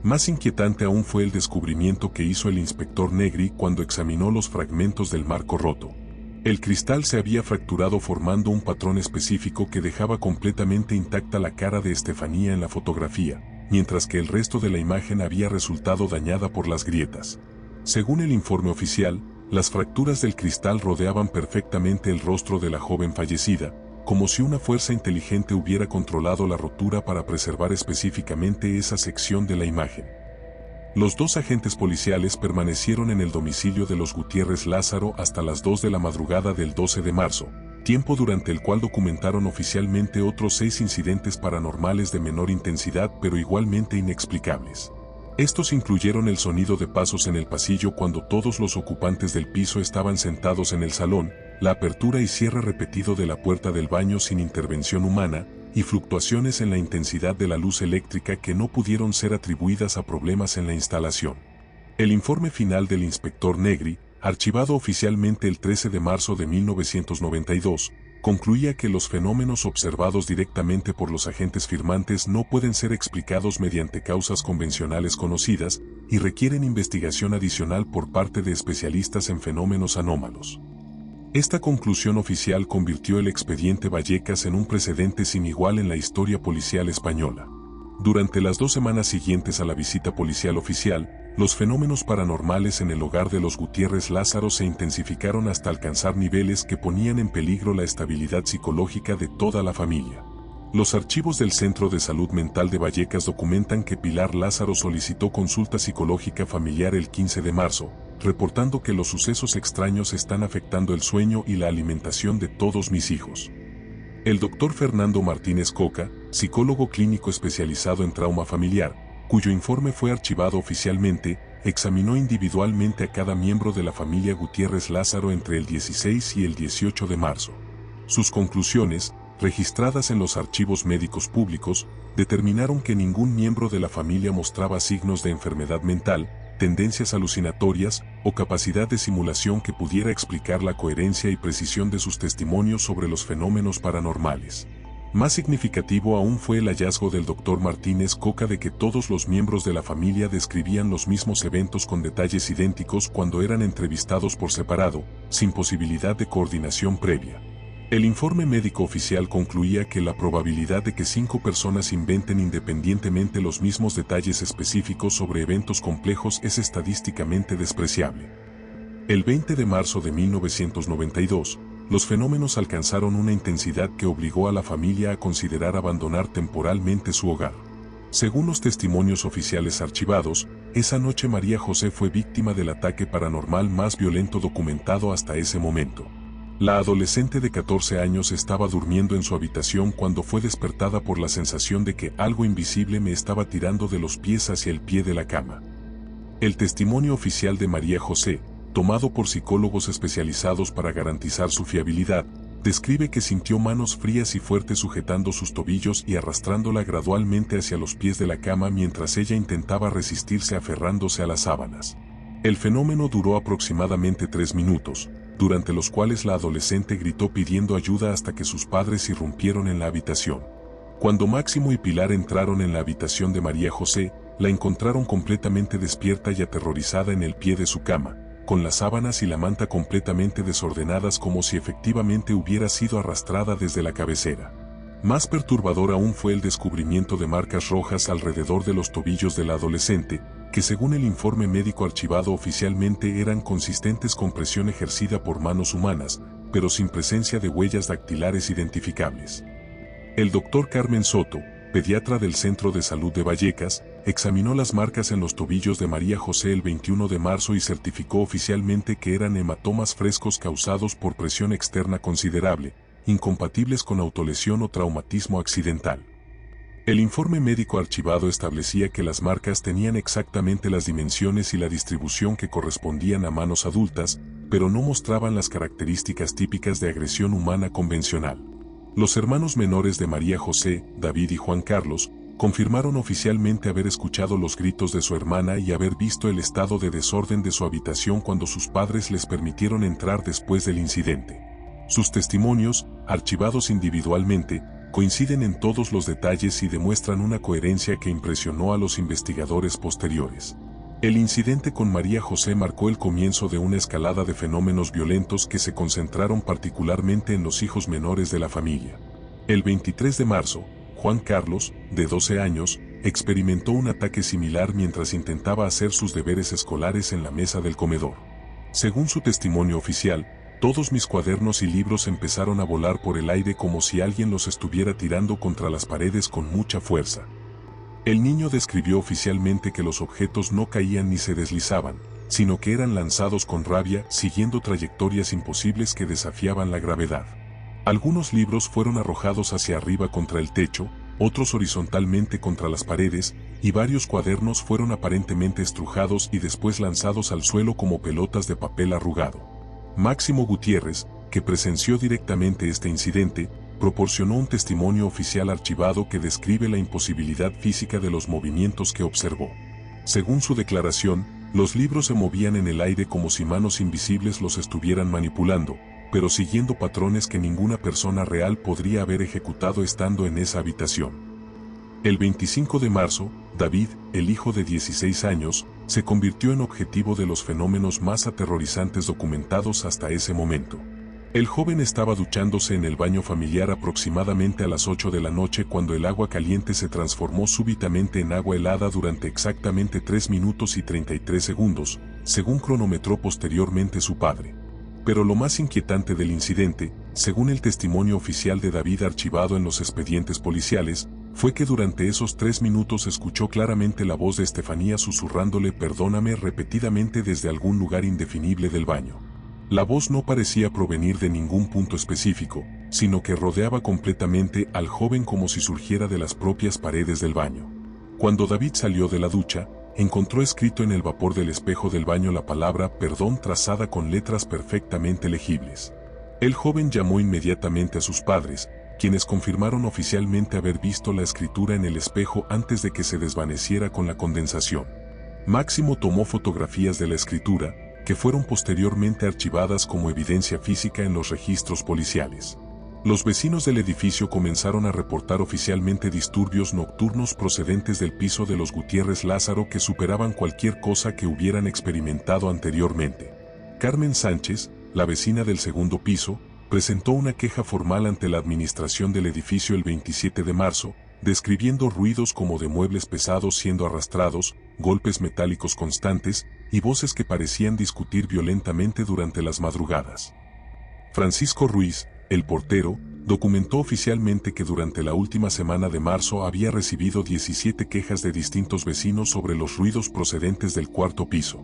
Más inquietante aún fue el descubrimiento que hizo el inspector Negri cuando examinó los fragmentos del marco roto. El cristal se había fracturado formando un patrón específico que dejaba completamente intacta la cara de Estefanía en la fotografía, mientras que el resto de la imagen había resultado dañada por las grietas. Según el informe oficial, las fracturas del cristal rodeaban perfectamente el rostro de la joven fallecida, como si una fuerza inteligente hubiera controlado la rotura para preservar específicamente esa sección de la imagen. Los 2 agentes policiales permanecieron en el domicilio de los Gutiérrez Lázaro hasta las 2 de la madrugada del 12 de marzo, tiempo durante el cual documentaron oficialmente otros 6 incidentes paranormales de menor intensidad pero igualmente inexplicables. Estos incluyeron el sonido de pasos en el pasillo cuando todos los ocupantes del piso estaban sentados en el salón, la apertura y cierre repetido de la puerta del baño sin intervención humana, y fluctuaciones en la intensidad de la luz eléctrica que no pudieron ser atribuidas a problemas en la instalación. El informe final del inspector Negri, archivado oficialmente el 13 de marzo de 1992, concluía que los fenómenos observados directamente por los agentes firmantes no pueden ser explicados mediante causas convencionales conocidas y requieren investigación adicional por parte de especialistas en fenómenos anómalos. Esta conclusión oficial convirtió el expediente Vallecas en un precedente sin igual en la historia policial española. Durante las 2 semanas siguientes a la visita policial oficial, los fenómenos paranormales en el hogar de los Gutiérrez Lázaro se intensificaron hasta alcanzar niveles que ponían en peligro la estabilidad psicológica de toda la familia. Los archivos del Centro de Salud Mental de Vallecas documentan que Pilar Lázaro solicitó consulta psicológica familiar el 15 de marzo, reportando que los sucesos extraños están afectando el sueño y la alimentación de todos mis hijos. El doctor Fernando Martínez Coca, psicólogo clínico especializado en trauma familiar, cuyo informe fue archivado oficialmente, examinó individualmente a cada miembro de la familia Gutiérrez Lázaro entre el 16 y el 18 de marzo. Sus conclusiones, registradas en los archivos médicos públicos, determinaron que ningún miembro de la familia mostraba signos de enfermedad mental, tendencias alucinatorias o capacidad de simulación que pudiera explicar la coherencia y precisión de sus testimonios sobre los fenómenos paranormales. Más significativo aún fue el hallazgo del Dr. Martínez Coca de que todos los miembros de la familia describían los mismos eventos con detalles idénticos cuando eran entrevistados por separado, sin posibilidad de coordinación previa. El informe médico oficial concluía que la probabilidad de que 5 personas inventen independientemente los mismos detalles específicos sobre eventos complejos es estadísticamente despreciable. El 20 de marzo de 1992, los fenómenos alcanzaron una intensidad que obligó a la familia a considerar abandonar temporalmente su hogar. Según los testimonios oficiales archivados, esa noche María José fue víctima del ataque paranormal más violento documentado hasta ese momento. La adolescente de 14 años estaba durmiendo en su habitación cuando fue despertada por la sensación de que algo invisible me estaba tirando de los pies hacia el pie de la cama. El testimonio oficial de María José, tomado por psicólogos especializados para garantizar su fiabilidad, describe que sintió manos frías y fuertes sujetando sus tobillos y arrastrándola gradualmente hacia los pies de la cama mientras ella intentaba resistirse aferrándose a las sábanas. El fenómeno duró aproximadamente 3 minutos, durante los cuales la adolescente gritó pidiendo ayuda hasta que sus padres irrumpieron en la habitación. Cuando Máximo y Pilar entraron en la habitación de María José, la encontraron completamente despierta y aterrorizada en el pie de su cama, con las sábanas y la manta completamente desordenadas como si efectivamente hubiera sido arrastrada desde la cabecera. Más perturbador aún fue el descubrimiento de marcas rojas alrededor de los tobillos de la adolescente, que según el informe médico archivado oficialmente eran consistentes con presión ejercida por manos humanas, pero sin presencia de huellas dactilares identificables. El doctor Carmen Soto, pediatra del Centro de Salud de Vallecas, examinó las marcas en los tobillos de María José el 21 de marzo y certificó oficialmente que eran hematomas frescos causados por presión externa considerable, incompatibles con autolesión o traumatismo accidental. El informe médico archivado establecía que las marcas tenían exactamente las dimensiones y la distribución que correspondían a manos adultas, pero no mostraban las características típicas de agresión humana convencional. Los hermanos menores de María José, David y Juan Carlos, confirmaron oficialmente haber escuchado los gritos de su hermana y haber visto el estado de desorden de su habitación cuando sus padres les permitieron entrar después del incidente. Sus testimonios, archivados individualmente, coinciden en todos los detalles y demuestran una coherencia que impresionó a los investigadores posteriores. El incidente con María José marcó el comienzo de una escalada de fenómenos violentos que se concentraron particularmente en los hijos menores de la familia. El 23 de marzo, Juan Carlos, de 12 años, experimentó un ataque similar mientras intentaba hacer sus deberes escolares en la mesa del comedor. Según su testimonio oficial, todos mis cuadernos y libros empezaron a volar por el aire como si alguien los estuviera tirando contra las paredes con mucha fuerza. El niño describió oficialmente que los objetos no caían ni se deslizaban, sino que eran lanzados con rabia, siguiendo trayectorias imposibles que desafiaban la gravedad. Algunos libros fueron arrojados hacia arriba contra el techo, otros horizontalmente contra las paredes, y varios cuadernos fueron aparentemente estrujados y después lanzados al suelo como pelotas de papel arrugado. Máximo Gutiérrez, que presenció directamente este incidente, proporcionó un testimonio oficial archivado que describe la imposibilidad física de los movimientos que observó. Según su declaración, los libros se movían en el aire como si manos invisibles los estuvieran manipulando, pero siguiendo patrones que ninguna persona real podría haber ejecutado estando en esa habitación. El 25 de marzo, David, el hijo de 16 años, se convirtió en objetivo de los fenómenos más aterrorizantes documentados hasta ese momento. El joven estaba duchándose en el baño familiar aproximadamente a las 8 de la noche cuando el agua caliente se transformó súbitamente en agua helada durante exactamente 3 minutos y 33 segundos, según cronometró posteriormente su padre. Pero lo más inquietante del incidente, según el testimonio oficial de David archivado en los expedientes policiales, fue que durante esos 3 minutos escuchó claramente la voz de Estefanía susurrándole "perdóname" repetidamente desde algún lugar indefinible del baño. La voz no parecía provenir de ningún punto específico, sino que rodeaba completamente al joven como si surgiera de las propias paredes del baño. Cuando David salió de la ducha, encontró escrito en el vapor del espejo del baño la palabra "perdón" trazada con letras perfectamente legibles. El joven llamó inmediatamente a sus padres, quienes confirmaron oficialmente haber visto la escritura en el espejo antes de que se desvaneciera con la condensación. Máximo tomó fotografías de la escritura, que fueron posteriormente archivadas como evidencia física en los registros policiales. Los vecinos del edificio comenzaron a reportar oficialmente disturbios nocturnos procedentes del piso de los Gutiérrez Lázaro que superaban cualquier cosa que hubieran experimentado anteriormente. Carmen Sánchez, la vecina del segundo piso, presentó una queja formal ante la administración del edificio el 27 de marzo, describiendo ruidos como de muebles pesados siendo arrastrados, golpes metálicos constantes y voces que parecían discutir violentamente durante las madrugadas. Francisco Ruiz, el portero, documentó oficialmente que durante la última semana de marzo había recibido 17 quejas de distintos vecinos sobre los ruidos procedentes del cuarto piso.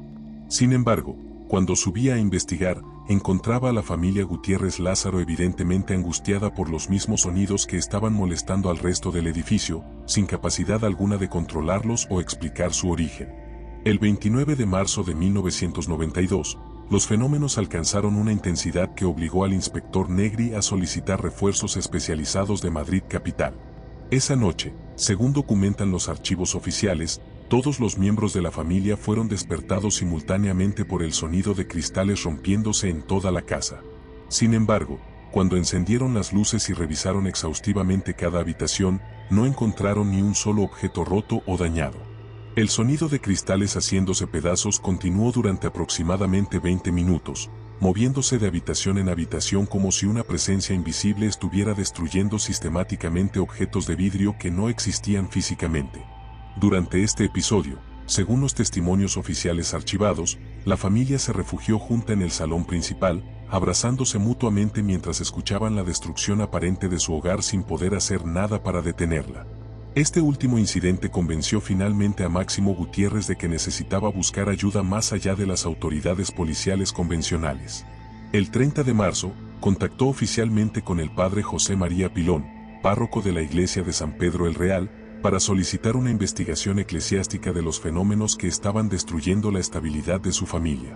Sin embargo, cuando subía a investigar, encontraba a la familia Gutiérrez Lázaro evidentemente angustiada por los mismos sonidos que estaban molestando al resto del edificio, sin capacidad alguna de controlarlos o explicar su origen. El 29 de marzo de 1992, los fenómenos alcanzaron una intensidad que obligó al inspector Negri a solicitar refuerzos especializados de Madrid capital. Esa noche, según documentan los archivos oficiales, todos los miembros de la familia fueron despertados simultáneamente por el sonido de cristales rompiéndose en toda la casa. Sin embargo, cuando encendieron las luces y revisaron exhaustivamente cada habitación, no encontraron ni un solo objeto roto o dañado. El sonido de cristales haciéndose pedazos continuó durante aproximadamente 20 minutos, moviéndose de habitación en habitación como si una presencia invisible estuviera destruyendo sistemáticamente objetos de vidrio que no existían físicamente. Durante este episodio, según los testimonios oficiales archivados, la familia se refugió junta en el salón principal, abrazándose mutuamente mientras escuchaban la destrucción aparente de su hogar sin poder hacer nada para detenerla. Este último incidente convenció finalmente a Máximo Gutiérrez de que necesitaba buscar ayuda más allá de las autoridades policiales convencionales. El 30 de marzo, contactó oficialmente con el padre José María Pilón, párroco de la iglesia de San Pedro el Real, para solicitar una investigación eclesiástica de los fenómenos que estaban destruyendo la estabilidad de su familia.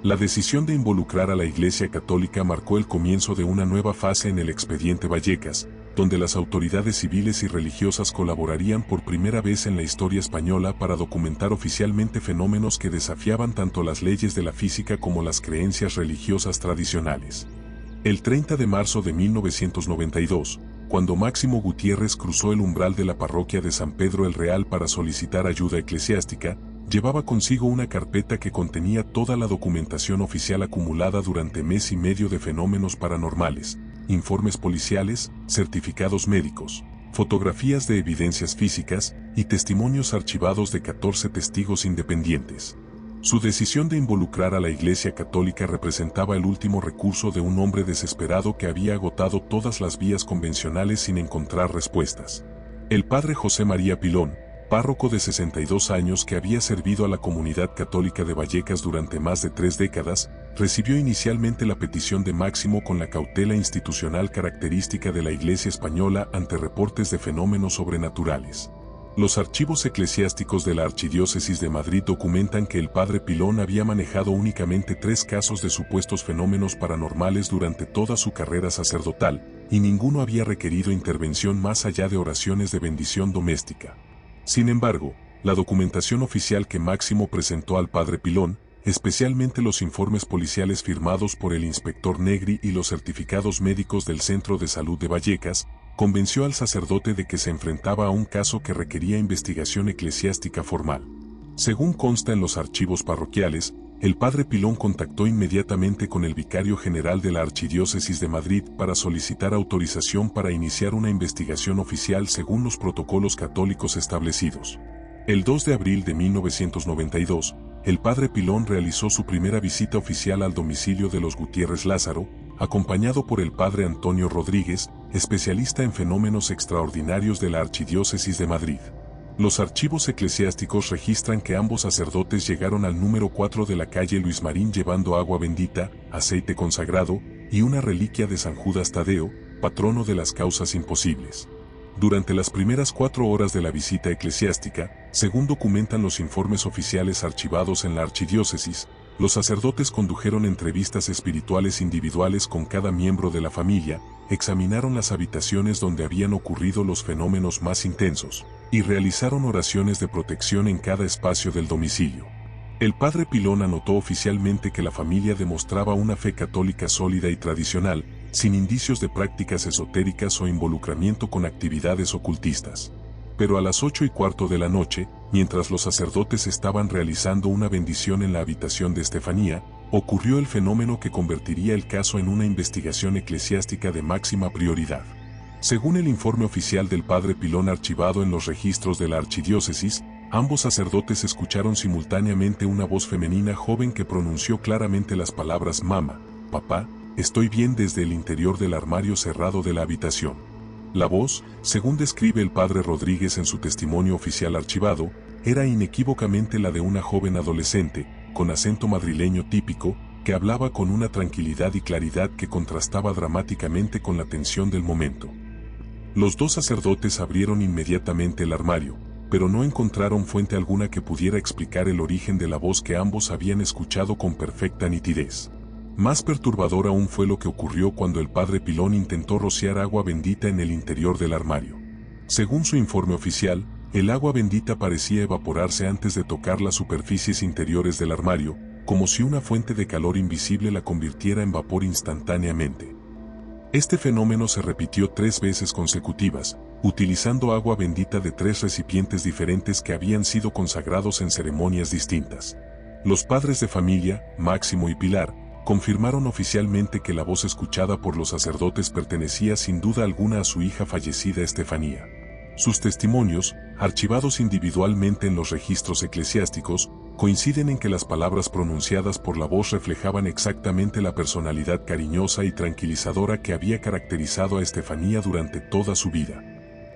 La decisión de involucrar a la Iglesia Católica marcó el comienzo de una nueva fase en el expediente Vallecas, donde las autoridades civiles y religiosas colaborarían por primera vez en la historia española para documentar oficialmente fenómenos que desafiaban tanto las leyes de la física como las creencias religiosas tradicionales. El 30 de marzo de 1992, cuando Máximo Gutiérrez cruzó el umbral de la parroquia de San Pedro el Real para solicitar ayuda eclesiástica, llevaba consigo una carpeta que contenía toda la documentación oficial acumulada durante mes y medio de fenómenos paranormales, informes policiales, certificados médicos, fotografías de evidencias físicas y testimonios archivados de 14 testigos independientes. Su decisión de involucrar a la Iglesia Católica representaba el último recurso de un hombre desesperado que había agotado todas las vías convencionales sin encontrar respuestas. El padre José María Pilón, párroco de 62 años que había servido a la comunidad católica de Vallecas durante más de 3 décadas, recibió inicialmente la petición de Máximo con la cautela institucional característica de la Iglesia española ante reportes de fenómenos sobrenaturales. Los archivos eclesiásticos de la Archidiócesis de Madrid documentan que el padre Pilón había manejado únicamente 3 casos de supuestos fenómenos paranormales durante toda su carrera sacerdotal, y ninguno había requerido intervención más allá de oraciones de bendición doméstica. Sin embargo, la documentación oficial que Máximo presentó al padre Pilón, especialmente los informes policiales firmados por el inspector Negri y los certificados médicos del Centro de Salud de Vallecas, convenció al sacerdote de que se enfrentaba a un caso que requería investigación eclesiástica formal. Según consta en los archivos parroquiales, el padre Pilón contactó inmediatamente con el vicario general de la Archidiócesis de Madrid para solicitar autorización para iniciar una investigación oficial según los protocolos católicos establecidos. El 2 de abril de 1992, el padre Pilón realizó su primera visita oficial al domicilio de los Gutiérrez Lázaro, acompañado por el padre Antonio Rodríguez, especialista en fenómenos extraordinarios de la Archidiócesis de Madrid. Los archivos eclesiásticos registran que ambos sacerdotes llegaron al número 4 de la calle Luis Marín llevando agua bendita, aceite consagrado y una reliquia de San Judas Tadeo, patrono de las causas imposibles. Durante las primeras 4 horas de la visita eclesiástica, según documentan los informes oficiales archivados en la archidiócesis, los sacerdotes condujeron entrevistas espirituales individuales con cada miembro de la familia, examinaron las habitaciones donde habían ocurrido los fenómenos más intensos, y realizaron oraciones de protección en cada espacio del domicilio. El padre Pilón anotó oficialmente que la familia demostraba una fe católica sólida y tradicional, sin indicios de prácticas esotéricas o involucramiento con actividades ocultistas. Pero a las 8:15 de la noche, mientras los sacerdotes estaban realizando una bendición en la habitación de Estefanía, ocurrió el fenómeno que convertiría el caso en una investigación eclesiástica de máxima prioridad. Según el informe oficial del padre Pilón archivado en los registros de la archidiócesis, ambos sacerdotes escucharon simultáneamente una voz femenina joven que pronunció claramente las palabras «Mamá, papá, estoy bien» desde el interior del armario cerrado de la habitación. La voz, según describe el padre Rodríguez en su testimonio oficial archivado, era inequívocamente la de una joven adolescente, con acento madrileño típico, que hablaba con una tranquilidad y claridad que contrastaba dramáticamente con la tensión del momento. Los dos sacerdotes abrieron inmediatamente el armario, pero no encontraron fuente alguna que pudiera explicar el origen de la voz que ambos habían escuchado con perfecta nitidez. Más perturbador aún fue lo que ocurrió cuando el padre Pilón intentó rociar agua bendita en el interior del armario. Según su informe oficial, el agua bendita parecía evaporarse antes de tocar las superficies interiores del armario, como si una fuente de calor invisible la convirtiera en vapor instantáneamente. Este fenómeno se repitió 3 veces consecutivas, utilizando agua bendita de 3 recipientes diferentes que habían sido consagrados en ceremonias distintas. Los padres de familia, Máximo y Pilar, confirmaron oficialmente que la voz escuchada por los sacerdotes pertenecía sin duda alguna a su hija fallecida Estefanía. Sus testimonios, archivados individualmente en los registros eclesiásticos, coinciden en que las palabras pronunciadas por la voz reflejaban exactamente la personalidad cariñosa y tranquilizadora que había caracterizado a Estefanía durante toda su vida.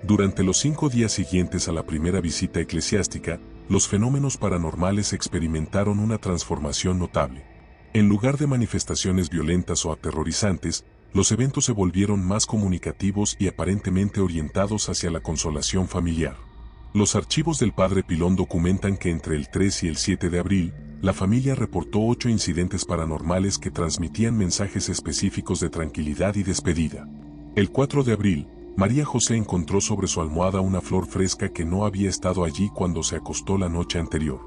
Durante los 5 días siguientes a la primera visita eclesiástica, los fenómenos paranormales experimentaron una transformación notable. En lugar de manifestaciones violentas o aterrorizantes, los eventos se volvieron más comunicativos y aparentemente orientados hacia la consolación familiar. Los archivos del padre Pilón documentan que entre el 3 y el 7 de abril, la familia reportó 8 incidentes paranormales que transmitían mensajes específicos de tranquilidad y despedida. El 4 de abril, María José encontró sobre su almohada una flor fresca que no había estado allí cuando se acostó la noche anterior.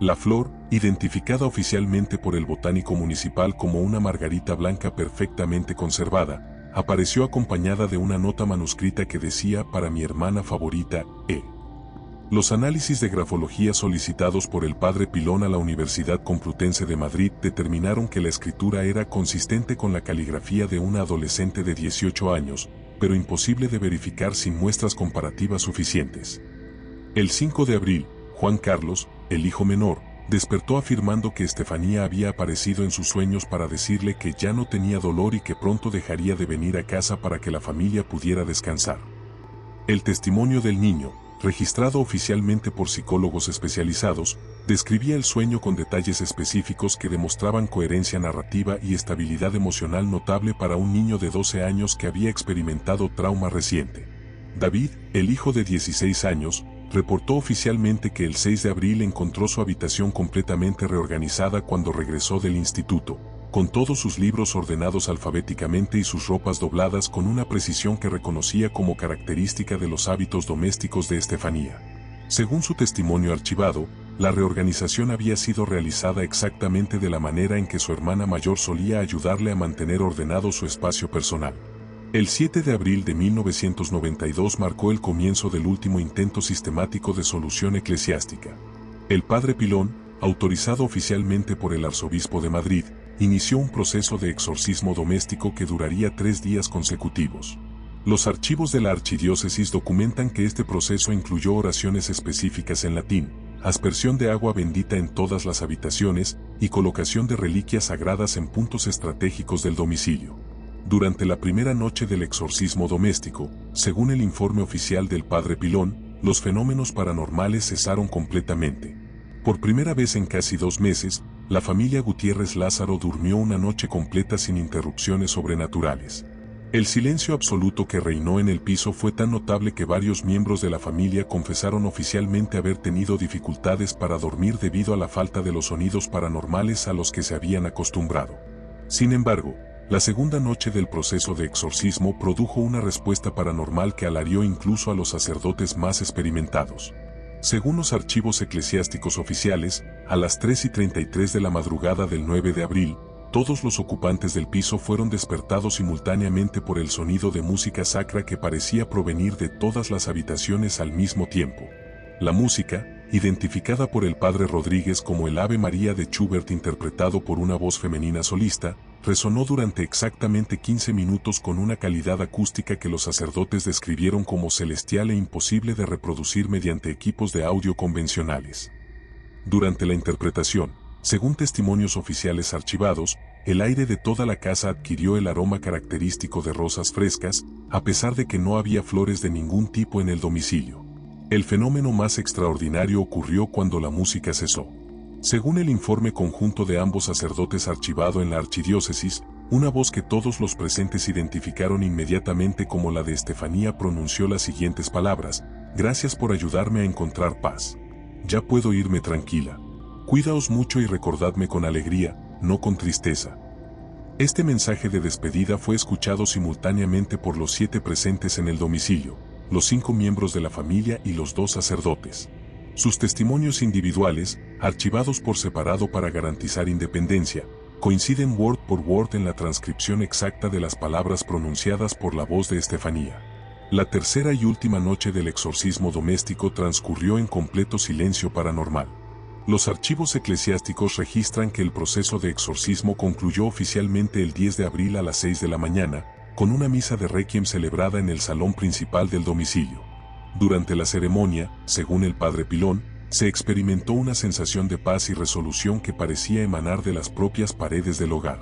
La flor, identificada oficialmente por el botánico municipal como una margarita blanca perfectamente conservada, apareció acompañada de una nota manuscrita que decía «Para mi hermana favorita, E». Los análisis de grafología solicitados por el padre Pilón a la Universidad Complutense de Madrid determinaron que la escritura era consistente con la caligrafía de una adolescente de 18 años, pero imposible de verificar sin muestras comparativas suficientes. El 5 de abril, Juan Carlos, el hijo menor, despertó afirmando que Estefanía había aparecido en sus sueños para decirle que ya no tenía dolor y que pronto dejaría de venir a casa para que la familia pudiera descansar. El testimonio del niño, registrado oficialmente por psicólogos especializados, describía el sueño con detalles específicos que demostraban coherencia narrativa y estabilidad emocional notable para un niño de 12 años que había experimentado trauma reciente. David, el hijo de 16 años, reportó oficialmente que el 6 de abril encontró su habitación completamente reorganizada cuando regresó del instituto, con todos sus libros ordenados alfabéticamente y sus ropas dobladas con una precisión que reconocía como característica de los hábitos domésticos de Estefanía. Según su testimonio archivado, la reorganización había sido realizada exactamente de la manera en que su hermana mayor solía ayudarle a mantener ordenado su espacio personal. El 7 de abril de 1992 marcó el comienzo del último intento sistemático de solución eclesiástica. El padre Pilón, autorizado oficialmente por el arzobispo de Madrid, inició un proceso de exorcismo doméstico que duraría 3 días consecutivos. Los archivos de la archidiócesis documentan que este proceso incluyó oraciones específicas en latín, aspersión de agua bendita en todas las habitaciones y colocación de reliquias sagradas en puntos estratégicos del domicilio. Durante la primera noche del exorcismo doméstico, según el informe oficial del padre Pilón, los fenómenos paranormales cesaron completamente. Por primera vez en casi 2 meses, la familia Gutiérrez Lázaro durmió una noche completa sin interrupciones sobrenaturales. El silencio absoluto que reinó en el piso fue tan notable que varios miembros de la familia confesaron oficialmente haber tenido dificultades para dormir debido a la falta de los sonidos paranormales a los que se habían acostumbrado. Sin embargo, la segunda noche del proceso de exorcismo produjo una respuesta paranormal que alarió incluso a los sacerdotes más experimentados. Según los archivos eclesiásticos oficiales, a las 3:33 de la madrugada del 9 de abril, todos los ocupantes del piso fueron despertados simultáneamente por el sonido de música sacra que parecía provenir de todas las habitaciones al mismo tiempo. La música, identificada por el padre Rodríguez como el Ave María de Schubert interpretado por una voz femenina solista, resonó durante exactamente 15 minutos con una calidad acústica que los sacerdotes describieron como celestial e imposible de reproducir mediante equipos de audio convencionales. Durante la interpretación, según testimonios oficiales archivados, el aire de toda la casa adquirió el aroma característico de rosas frescas, a pesar de que no había flores de ningún tipo en el domicilio. El fenómeno más extraordinario ocurrió cuando la música cesó. Según el informe conjunto de ambos sacerdotes archivado en la archidiócesis, una voz que todos los presentes identificaron inmediatamente como la de Estefanía pronunció las siguientes palabras: «Gracias por ayudarme a encontrar paz. Ya puedo irme tranquila. Cuidaos mucho y recordadme con alegría, no con tristeza». Este mensaje de despedida fue escuchado simultáneamente por los 7 presentes en el domicilio, los 5 miembros de la familia y los 2 sacerdotes. Sus testimonios individuales, archivados por separado para garantizar independencia, coinciden word por word en la transcripción exacta de las palabras pronunciadas por la voz de Estefanía. La tercera y última noche del exorcismo doméstico transcurrió en completo silencio paranormal. Los archivos eclesiásticos registran que el proceso de exorcismo concluyó oficialmente el 10 de abril a las 6 de la mañana, con una misa de requiem celebrada en el salón principal del domicilio. Durante la ceremonia, según el padre Pilón, se experimentó una sensación de paz y resolución que parecía emanar de las propias paredes del hogar.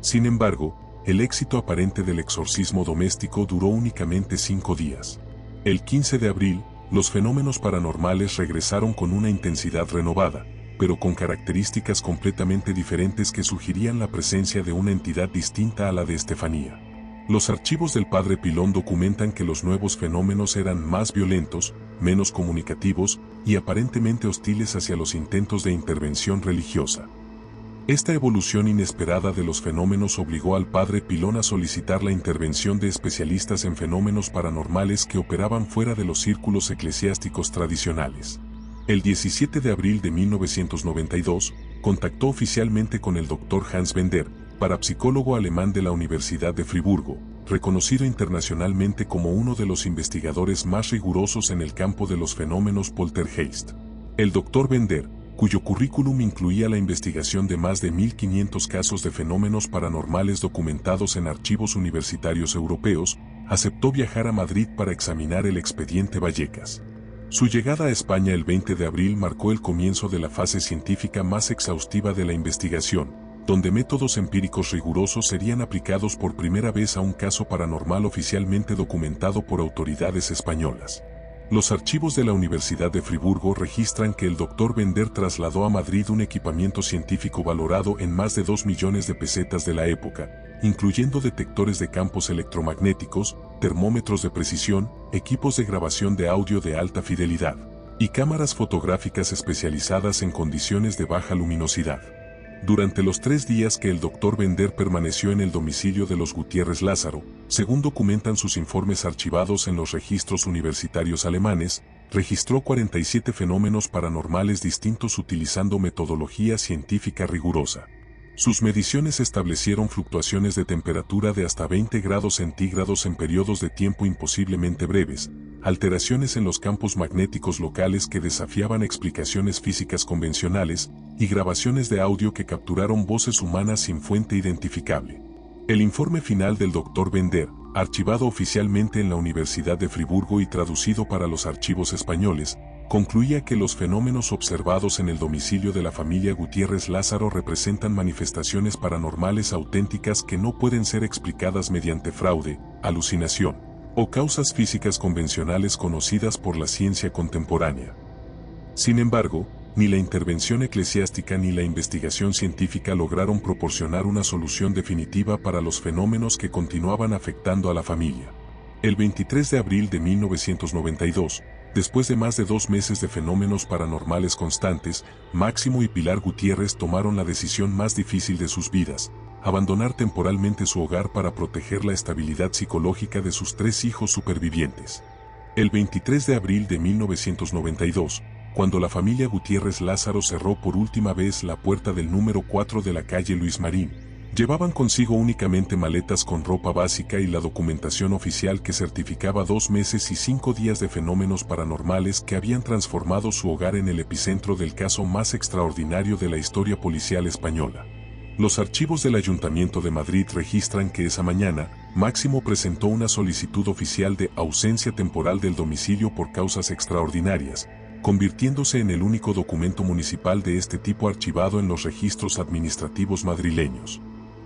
Sin embargo, el éxito aparente del exorcismo doméstico duró únicamente 5 días. El 15 de abril, los fenómenos paranormales regresaron con una intensidad renovada, pero con características completamente diferentes que sugerían la presencia de una entidad distinta a la de Estefanía. Los archivos del padre Pilón documentan que los nuevos fenómenos eran más violentos, menos comunicativos y aparentemente hostiles hacia los intentos de intervención religiosa. Esta evolución inesperada de los fenómenos obligó al padre Pilón a solicitar la intervención de especialistas en fenómenos paranormales que operaban fuera de los círculos eclesiásticos tradicionales. El 17 de abril de 1992, contactó oficialmente con el Dr. Hans Bender, parapsicólogo alemán de la Universidad de Friburgo, reconocido internacionalmente como uno de los investigadores más rigurosos en el campo de los fenómenos poltergeist. El Dr. Bender, cuyo currículum incluía la investigación de más de 1.500 casos de fenómenos paranormales documentados en archivos universitarios europeos, aceptó viajar a Madrid para examinar el expediente Vallecas. Su llegada a España el 20 de abril marcó el comienzo de la fase científica más exhaustiva de la investigación, donde métodos empíricos rigurosos serían aplicados por primera vez a un caso paranormal oficialmente documentado por autoridades españolas. Los archivos de la Universidad de Friburgo registran que el Dr. Bender trasladó a Madrid un equipamiento científico valorado en más de 2 millones de pesetas de la época, incluyendo detectores de campos electromagnéticos, termómetros de precisión, equipos de grabación de audio de alta fidelidad y cámaras fotográficas especializadas en condiciones de baja luminosidad. Durante los 3 días que el Dr. Bender permaneció en el domicilio de los Gutiérrez Lázaro, según documentan sus informes archivados en los registros universitarios alemanes, registró 47 fenómenos paranormales distintos utilizando metodología científica rigurosa. Sus mediciones establecieron fluctuaciones de temperatura de hasta 20 grados centígrados en periodos de tiempo imposiblemente breves, alteraciones en los campos magnéticos locales que desafiaban explicaciones físicas convencionales, y grabaciones de audio que capturaron voces humanas sin fuente identificable. El informe final del Dr. Bender, archivado oficialmente en la Universidad de Friburgo y traducido para los archivos españoles, concluía que los fenómenos observados en el domicilio de la familia Gutiérrez Lázaro representan manifestaciones paranormales auténticas que no pueden ser explicadas mediante fraude, alucinación o causas físicas convencionales conocidas por la ciencia contemporánea. Sin embargo, ni la intervención eclesiástica ni la investigación científica lograron proporcionar una solución definitiva para los fenómenos que continuaban afectando a la familia. El 23 de abril de 1992, después de más de 2 meses de fenómenos paranormales constantes, Máximo y Pilar Gutiérrez tomaron la decisión más difícil de sus vidas: abandonar temporalmente su hogar para proteger la estabilidad psicológica de sus 3 hijos supervivientes. El 23 de abril de 1992, cuando la familia Gutiérrez Lázaro cerró por última vez la puerta del número 4 de la calle Luis Marín, llevaban consigo únicamente maletas con ropa básica y la documentación oficial que certificaba 2 meses y 5 días de fenómenos paranormales que habían transformado su hogar en el epicentro del caso más extraordinario de la historia policial española. Los archivos del Ayuntamiento de Madrid registran que esa mañana, Máximo presentó una solicitud oficial de ausencia temporal del domicilio por causas extraordinarias, convirtiéndose en el único documento municipal de este tipo archivado en los registros administrativos madrileños.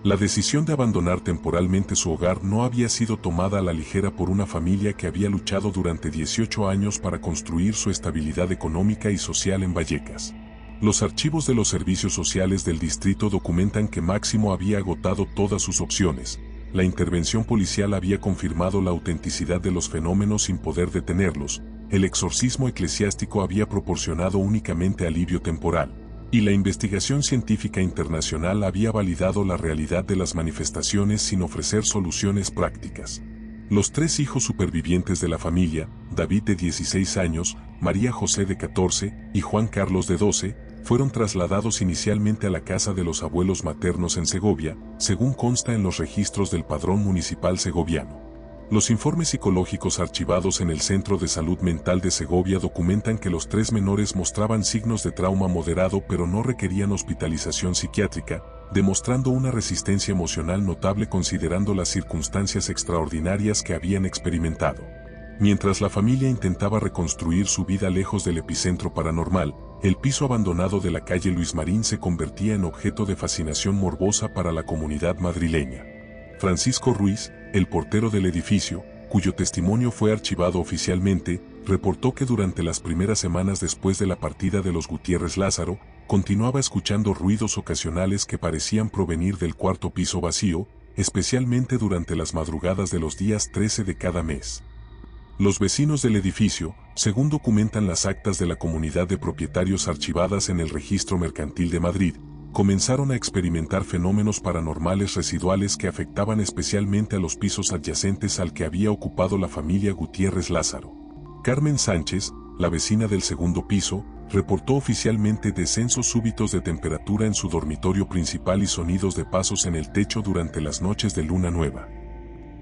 La decisión de abandonar temporalmente su hogar no había sido tomada a la ligera por una familia que había luchado durante 18 años para construir su estabilidad económica y social en Vallecas. Los archivos de los servicios sociales del distrito documentan que Máximo había agotado todas sus opciones. La intervención policial había confirmado la autenticidad de los fenómenos sin poder detenerlos. El exorcismo eclesiástico había proporcionado únicamente alivio temporal, y la investigación científica internacional había validado la realidad de las manifestaciones sin ofrecer soluciones prácticas. Los 3 hijos supervivientes de la familia, David de 16 años, María José de 14 y Juan Carlos de 12, fueron trasladados inicialmente a la casa de los abuelos maternos en Segovia, según consta en los registros del Padrón Municipal segoviano. Los informes psicológicos archivados en el Centro de Salud Mental de Segovia documentan que los 3 menores mostraban signos de trauma moderado pero no requerían hospitalización psiquiátrica, demostrando una resistencia emocional notable considerando las circunstancias extraordinarias que habían experimentado. Mientras la familia intentaba reconstruir su vida lejos del epicentro paranormal, el piso abandonado de la calle Luis Marín se convertía en objeto de fascinación morbosa para la comunidad madrileña. Francisco Ruiz, el portero del edificio, cuyo testimonio fue archivado oficialmente, reportó que durante las primeras semanas después de la partida de los Gutiérrez Lázaro, continuaba escuchando ruidos ocasionales que parecían provenir del 4º piso vacío, especialmente durante las madrugadas de los días 13 de cada mes. Los vecinos del edificio, según documentan las actas de la comunidad de propietarios archivadas en el Registro Mercantil de Madrid, comenzaron a experimentar fenómenos paranormales residuales que afectaban especialmente a los pisos adyacentes al que había ocupado la familia Gutiérrez Lázaro. Carmen Sánchez, la vecina del 2º piso, reportó oficialmente descensos súbitos de temperatura en su dormitorio principal y sonidos de pasos en el techo durante las noches de luna nueva.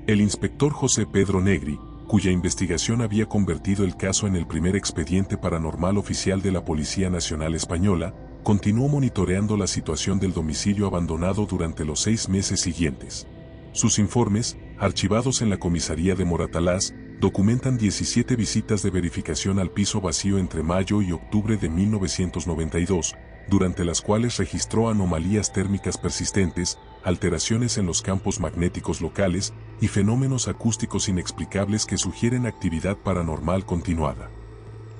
El inspector José Pedro Negri, cuya investigación había convertido el caso en el primer expediente paranormal oficial de la Policía Nacional Española, continuó monitoreando la situación del domicilio abandonado durante los 6 meses siguientes. Sus informes, archivados en la comisaría de Moratalaz, documentan 17 visitas de verificación al piso vacío entre mayo y octubre de 1992, durante las cuales registró anomalías térmicas persistentes, alteraciones en los campos magnéticos locales y fenómenos acústicos inexplicables que sugieren actividad paranormal continuada.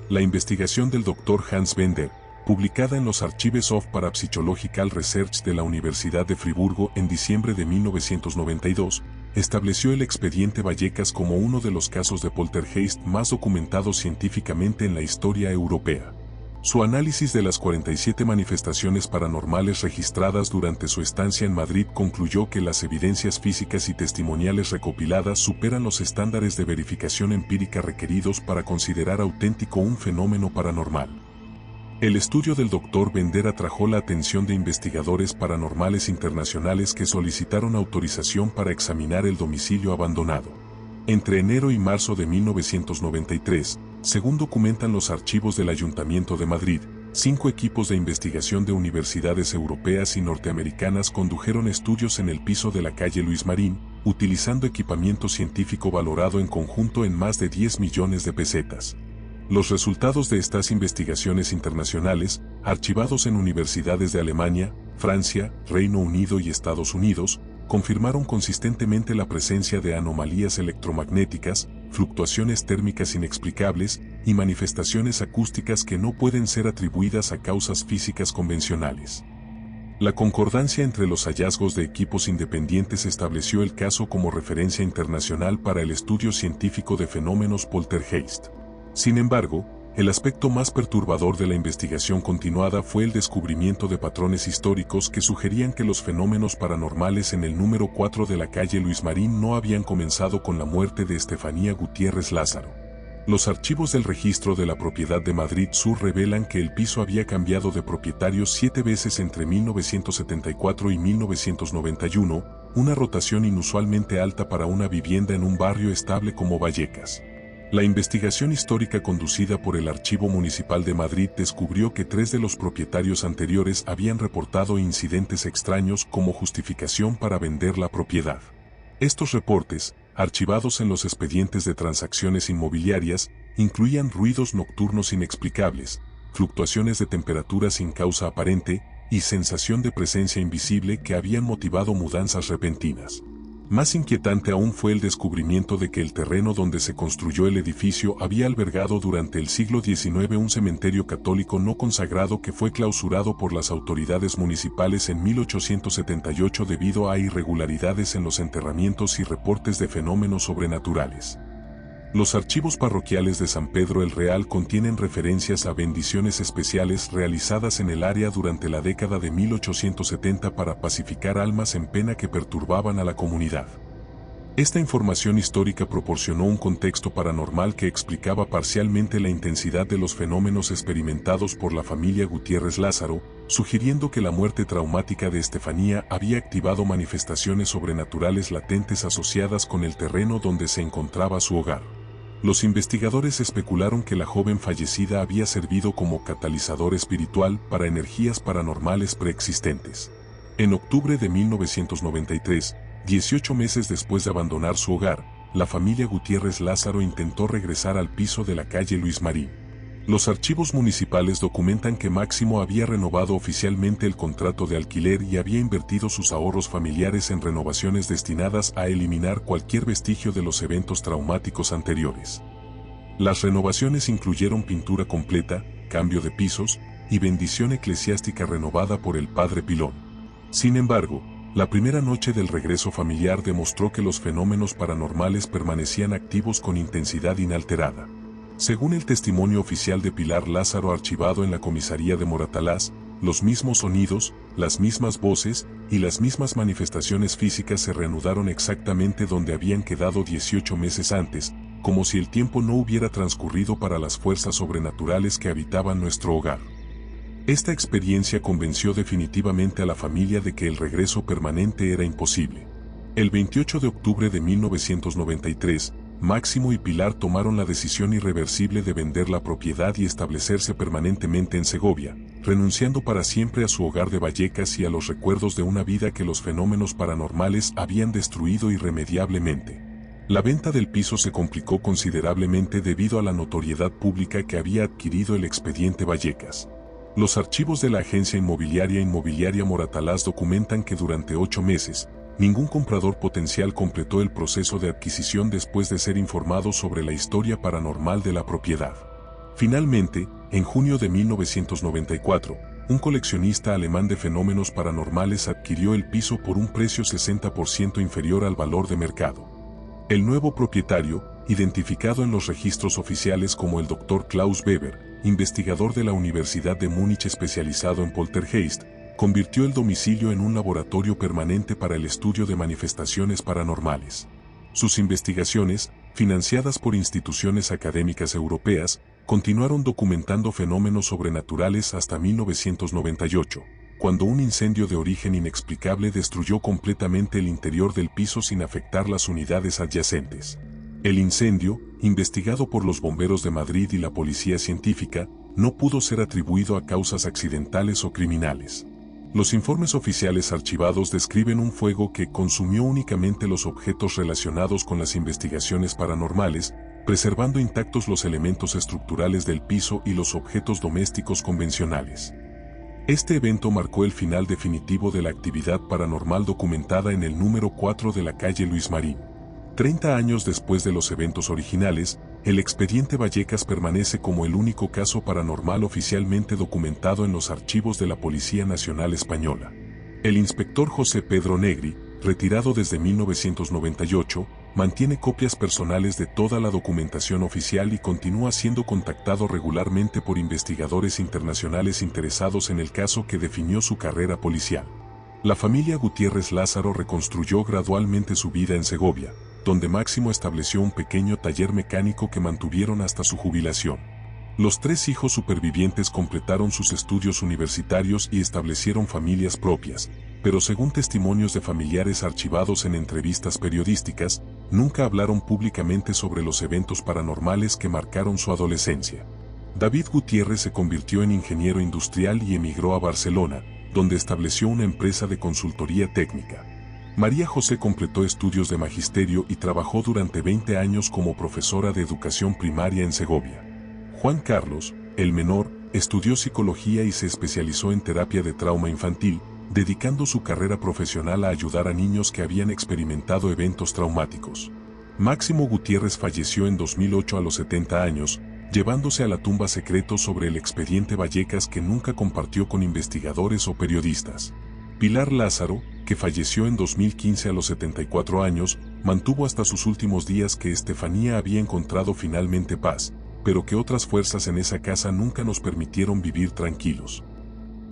La investigación del Dr. Hans Bender, publicada en los Archives of Parapsychological Research de la Universidad de Friburgo en diciembre de 1992, estableció el expediente Vallecas como uno de los casos de poltergeist más documentados científicamente en la historia europea. Su análisis de las 47 manifestaciones paranormales registradas durante su estancia en Madrid concluyó que las evidencias físicas y testimoniales recopiladas superan los estándares de verificación empírica requeridos para considerar auténtico un fenómeno paranormal. El estudio del Dr. Bender atrajo la atención de investigadores paranormales internacionales que solicitaron autorización para examinar el domicilio abandonado. Entre enero y marzo de 1993, según documentan los archivos del Ayuntamiento de Madrid, 5 equipos de investigación de universidades europeas y norteamericanas condujeron estudios en el piso de la calle Luis Marín, utilizando equipamiento científico valorado en conjunto en más de 10 millones de pesetas. Los resultados de estas investigaciones internacionales, archivados en universidades de Alemania, Francia, Reino Unido y Estados Unidos, confirmaron consistentemente la presencia de anomalías electromagnéticas, fluctuaciones térmicas inexplicables y manifestaciones acústicas que no pueden ser atribuidas a causas físicas convencionales. La concordancia entre los hallazgos de equipos independientes estableció el caso como referencia internacional para el estudio científico de fenómenos poltergeist. Sin embargo, el aspecto más perturbador de la investigación continuada fue el descubrimiento de patrones históricos que sugerían que los fenómenos paranormales en el número 4 de la calle Luis Marín no habían comenzado con la muerte de Estefanía Gutiérrez Lázaro. Los archivos del registro de la propiedad de Madrid Sur revelan que el piso había cambiado de propietarios 7 veces entre 1974 y 1991, una rotación inusualmente alta para una vivienda en un barrio estable como Vallecas. La investigación histórica conducida por el Archivo Municipal de Madrid descubrió que 3 de los propietarios anteriores habían reportado incidentes extraños como justificación para vender la propiedad. Estos reportes, archivados en los expedientes de transacciones inmobiliarias, incluían ruidos nocturnos inexplicables, fluctuaciones de temperatura sin causa aparente y sensación de presencia invisible que habían motivado mudanzas repentinas. Más inquietante aún fue el descubrimiento de que el terreno donde se construyó el edificio había albergado durante el siglo XIX un cementerio católico no consagrado que fue clausurado por las autoridades municipales en 1878 debido a irregularidades en los enterramientos y reportes de fenómenos sobrenaturales. Los archivos parroquiales de San Pedro el Real contienen referencias a bendiciones especiales realizadas en el área durante la década de 1870 para pacificar almas en pena que perturbaban a la comunidad. Esta información histórica proporcionó un contexto paranormal que explicaba parcialmente la intensidad de los fenómenos experimentados por la familia Gutiérrez Lázaro, sugiriendo que la muerte traumática de Estefanía había activado manifestaciones sobrenaturales latentes asociadas con el terreno donde se encontraba su hogar. Los investigadores especularon que la joven fallecida había servido como catalizador espiritual para energías paranormales preexistentes. En octubre de 1993, 18 meses después de abandonar su hogar, la familia Gutiérrez Lázaro intentó regresar al piso de la calle Luis Marín. Los archivos municipales documentan que Máximo había renovado oficialmente el contrato de alquiler y había invertido sus ahorros familiares en renovaciones destinadas a eliminar cualquier vestigio de los eventos traumáticos anteriores. Las renovaciones incluyeron pintura completa, cambio de pisos y bendición eclesiástica renovada por el padre Pilón. Sin embargo, la primera noche del regreso familiar demostró que los fenómenos paranormales permanecían activos con intensidad inalterada. Según el testimonio oficial de Pilar Lázaro archivado en la comisaría de Moratalaz, los mismos sonidos, las mismas voces y las mismas manifestaciones físicas se reanudaron exactamente donde habían quedado 18 meses antes, como si el tiempo no hubiera transcurrido para las fuerzas sobrenaturales que habitaban nuestro hogar. Esta experiencia convenció definitivamente a la familia de que el regreso permanente era imposible. El 28 de octubre de 1993, Máximo y Pilar tomaron la decisión irreversible de vender la propiedad y establecerse permanentemente en Segovia, renunciando para siempre a su hogar de Vallecas y a los recuerdos de una vida que los fenómenos paranormales habían destruido irremediablemente. La venta del piso se complicó considerablemente debido a la notoriedad pública que había adquirido el expediente Vallecas. Los archivos de la agencia inmobiliaria Moratalaz documentan que durante 8 meses, ningún comprador potencial completó el proceso de adquisición después de ser informado sobre la historia paranormal de la propiedad. Finalmente, en junio de 1994, un coleccionista alemán de fenómenos paranormales adquirió el piso por un precio 60% inferior al valor de mercado. El nuevo propietario, identificado en los registros oficiales como el Dr. Klaus Weber, investigador de la Universidad de Múnich especializado en poltergeist, convirtió el domicilio en un laboratorio permanente para el estudio de manifestaciones paranormales. Sus investigaciones, financiadas por instituciones académicas europeas, continuaron documentando fenómenos sobrenaturales hasta 1998, cuando un incendio de origen inexplicable destruyó completamente el interior del piso sin afectar las unidades adyacentes. El incendio, investigado por los bomberos de Madrid y la policía científica, no pudo ser atribuido a causas accidentales o criminales. Los informes oficiales archivados describen un fuego que consumió únicamente los objetos relacionados con las investigaciones paranormales, preservando intactos los elementos estructurales del piso y los objetos domésticos convencionales. Este evento marcó el final definitivo de la actividad paranormal documentada en el número 4 de la calle Luis Marín. 30 años después de los eventos originales, el expediente Vallecas permanece como el único caso paranormal oficialmente documentado en los archivos de la Policía Nacional Española. El inspector José Pedro Negri, retirado desde 1998, mantiene copias personales de toda la documentación oficial y continúa siendo contactado regularmente por investigadores internacionales interesados en el caso que definió su carrera policial. La familia Gutiérrez Lázaro reconstruyó gradualmente su vida en Segovia, donde Máximo estableció un pequeño taller mecánico que mantuvieron hasta su jubilación. Los 3 hijos supervivientes completaron sus estudios universitarios y establecieron familias propias, pero según testimonios de familiares archivados en entrevistas periodísticas, nunca hablaron públicamente sobre los eventos paranormales que marcaron su adolescencia. David Gutiérrez se convirtió en ingeniero industrial y emigró a Barcelona, donde estableció una empresa de consultoría técnica. María José completó estudios de magisterio y trabajó durante 20 años como profesora de educación primaria en Segovia. Juan Carlos, el menor, estudió psicología y se especializó en terapia de trauma infantil, dedicando su carrera profesional a ayudar a niños que habían experimentado eventos traumáticos. Máximo Gutiérrez falleció en 2008 a los 70 años, llevándose a la tumba secretos sobre el expediente Vallecas que nunca compartió con investigadores o periodistas. Pilar Lázaro, que falleció en 2015 a los 74 años, mantuvo hasta sus últimos días que Estefanía había encontrado finalmente paz, pero que otras fuerzas en esa casa nunca nos permitieron vivir tranquilos.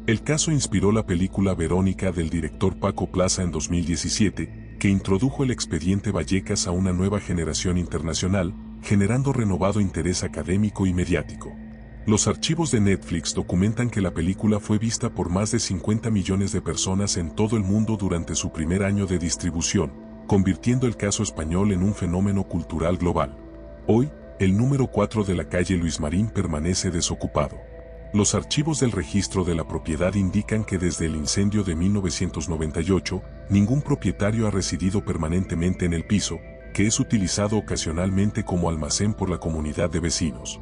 El caso inspiró la película Verónica del director Paco Plaza en 2017, que introdujo el expediente Vallecas a una nueva generación internacional, generando renovado interés académico y mediático. Los archivos de Netflix documentan que la película fue vista por más de 50 millones de personas en todo el mundo durante su primer año de distribución, convirtiendo el caso español en un fenómeno cultural global. Hoy, el número 4 de la calle Luis Marín permanece desocupado. Los archivos del registro de la propiedad indican que desde el incendio de 1998, ningún propietario ha residido permanentemente en el piso, que es utilizado ocasionalmente como almacén por la comunidad de vecinos.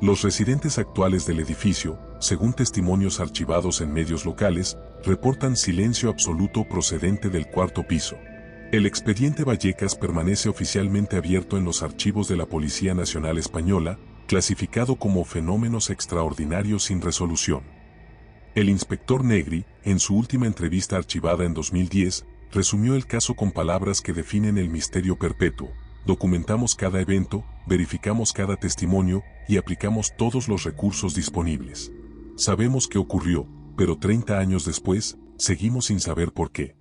Los residentes actuales del edificio, según testimonios archivados en medios locales, reportan silencio absoluto procedente del 4º piso. El expediente Vallecas permanece oficialmente abierto en los archivos de la Policía Nacional Española, clasificado como fenómenos extraordinarios sin resolución. El inspector Negri, en su última entrevista archivada en 2010, resumió el caso con palabras que definen el misterio perpetuo: documentamos cada evento, verificamos cada testimonio y aplicamos todos los recursos disponibles. Sabemos qué ocurrió, pero 30 años después, seguimos sin saber por qué.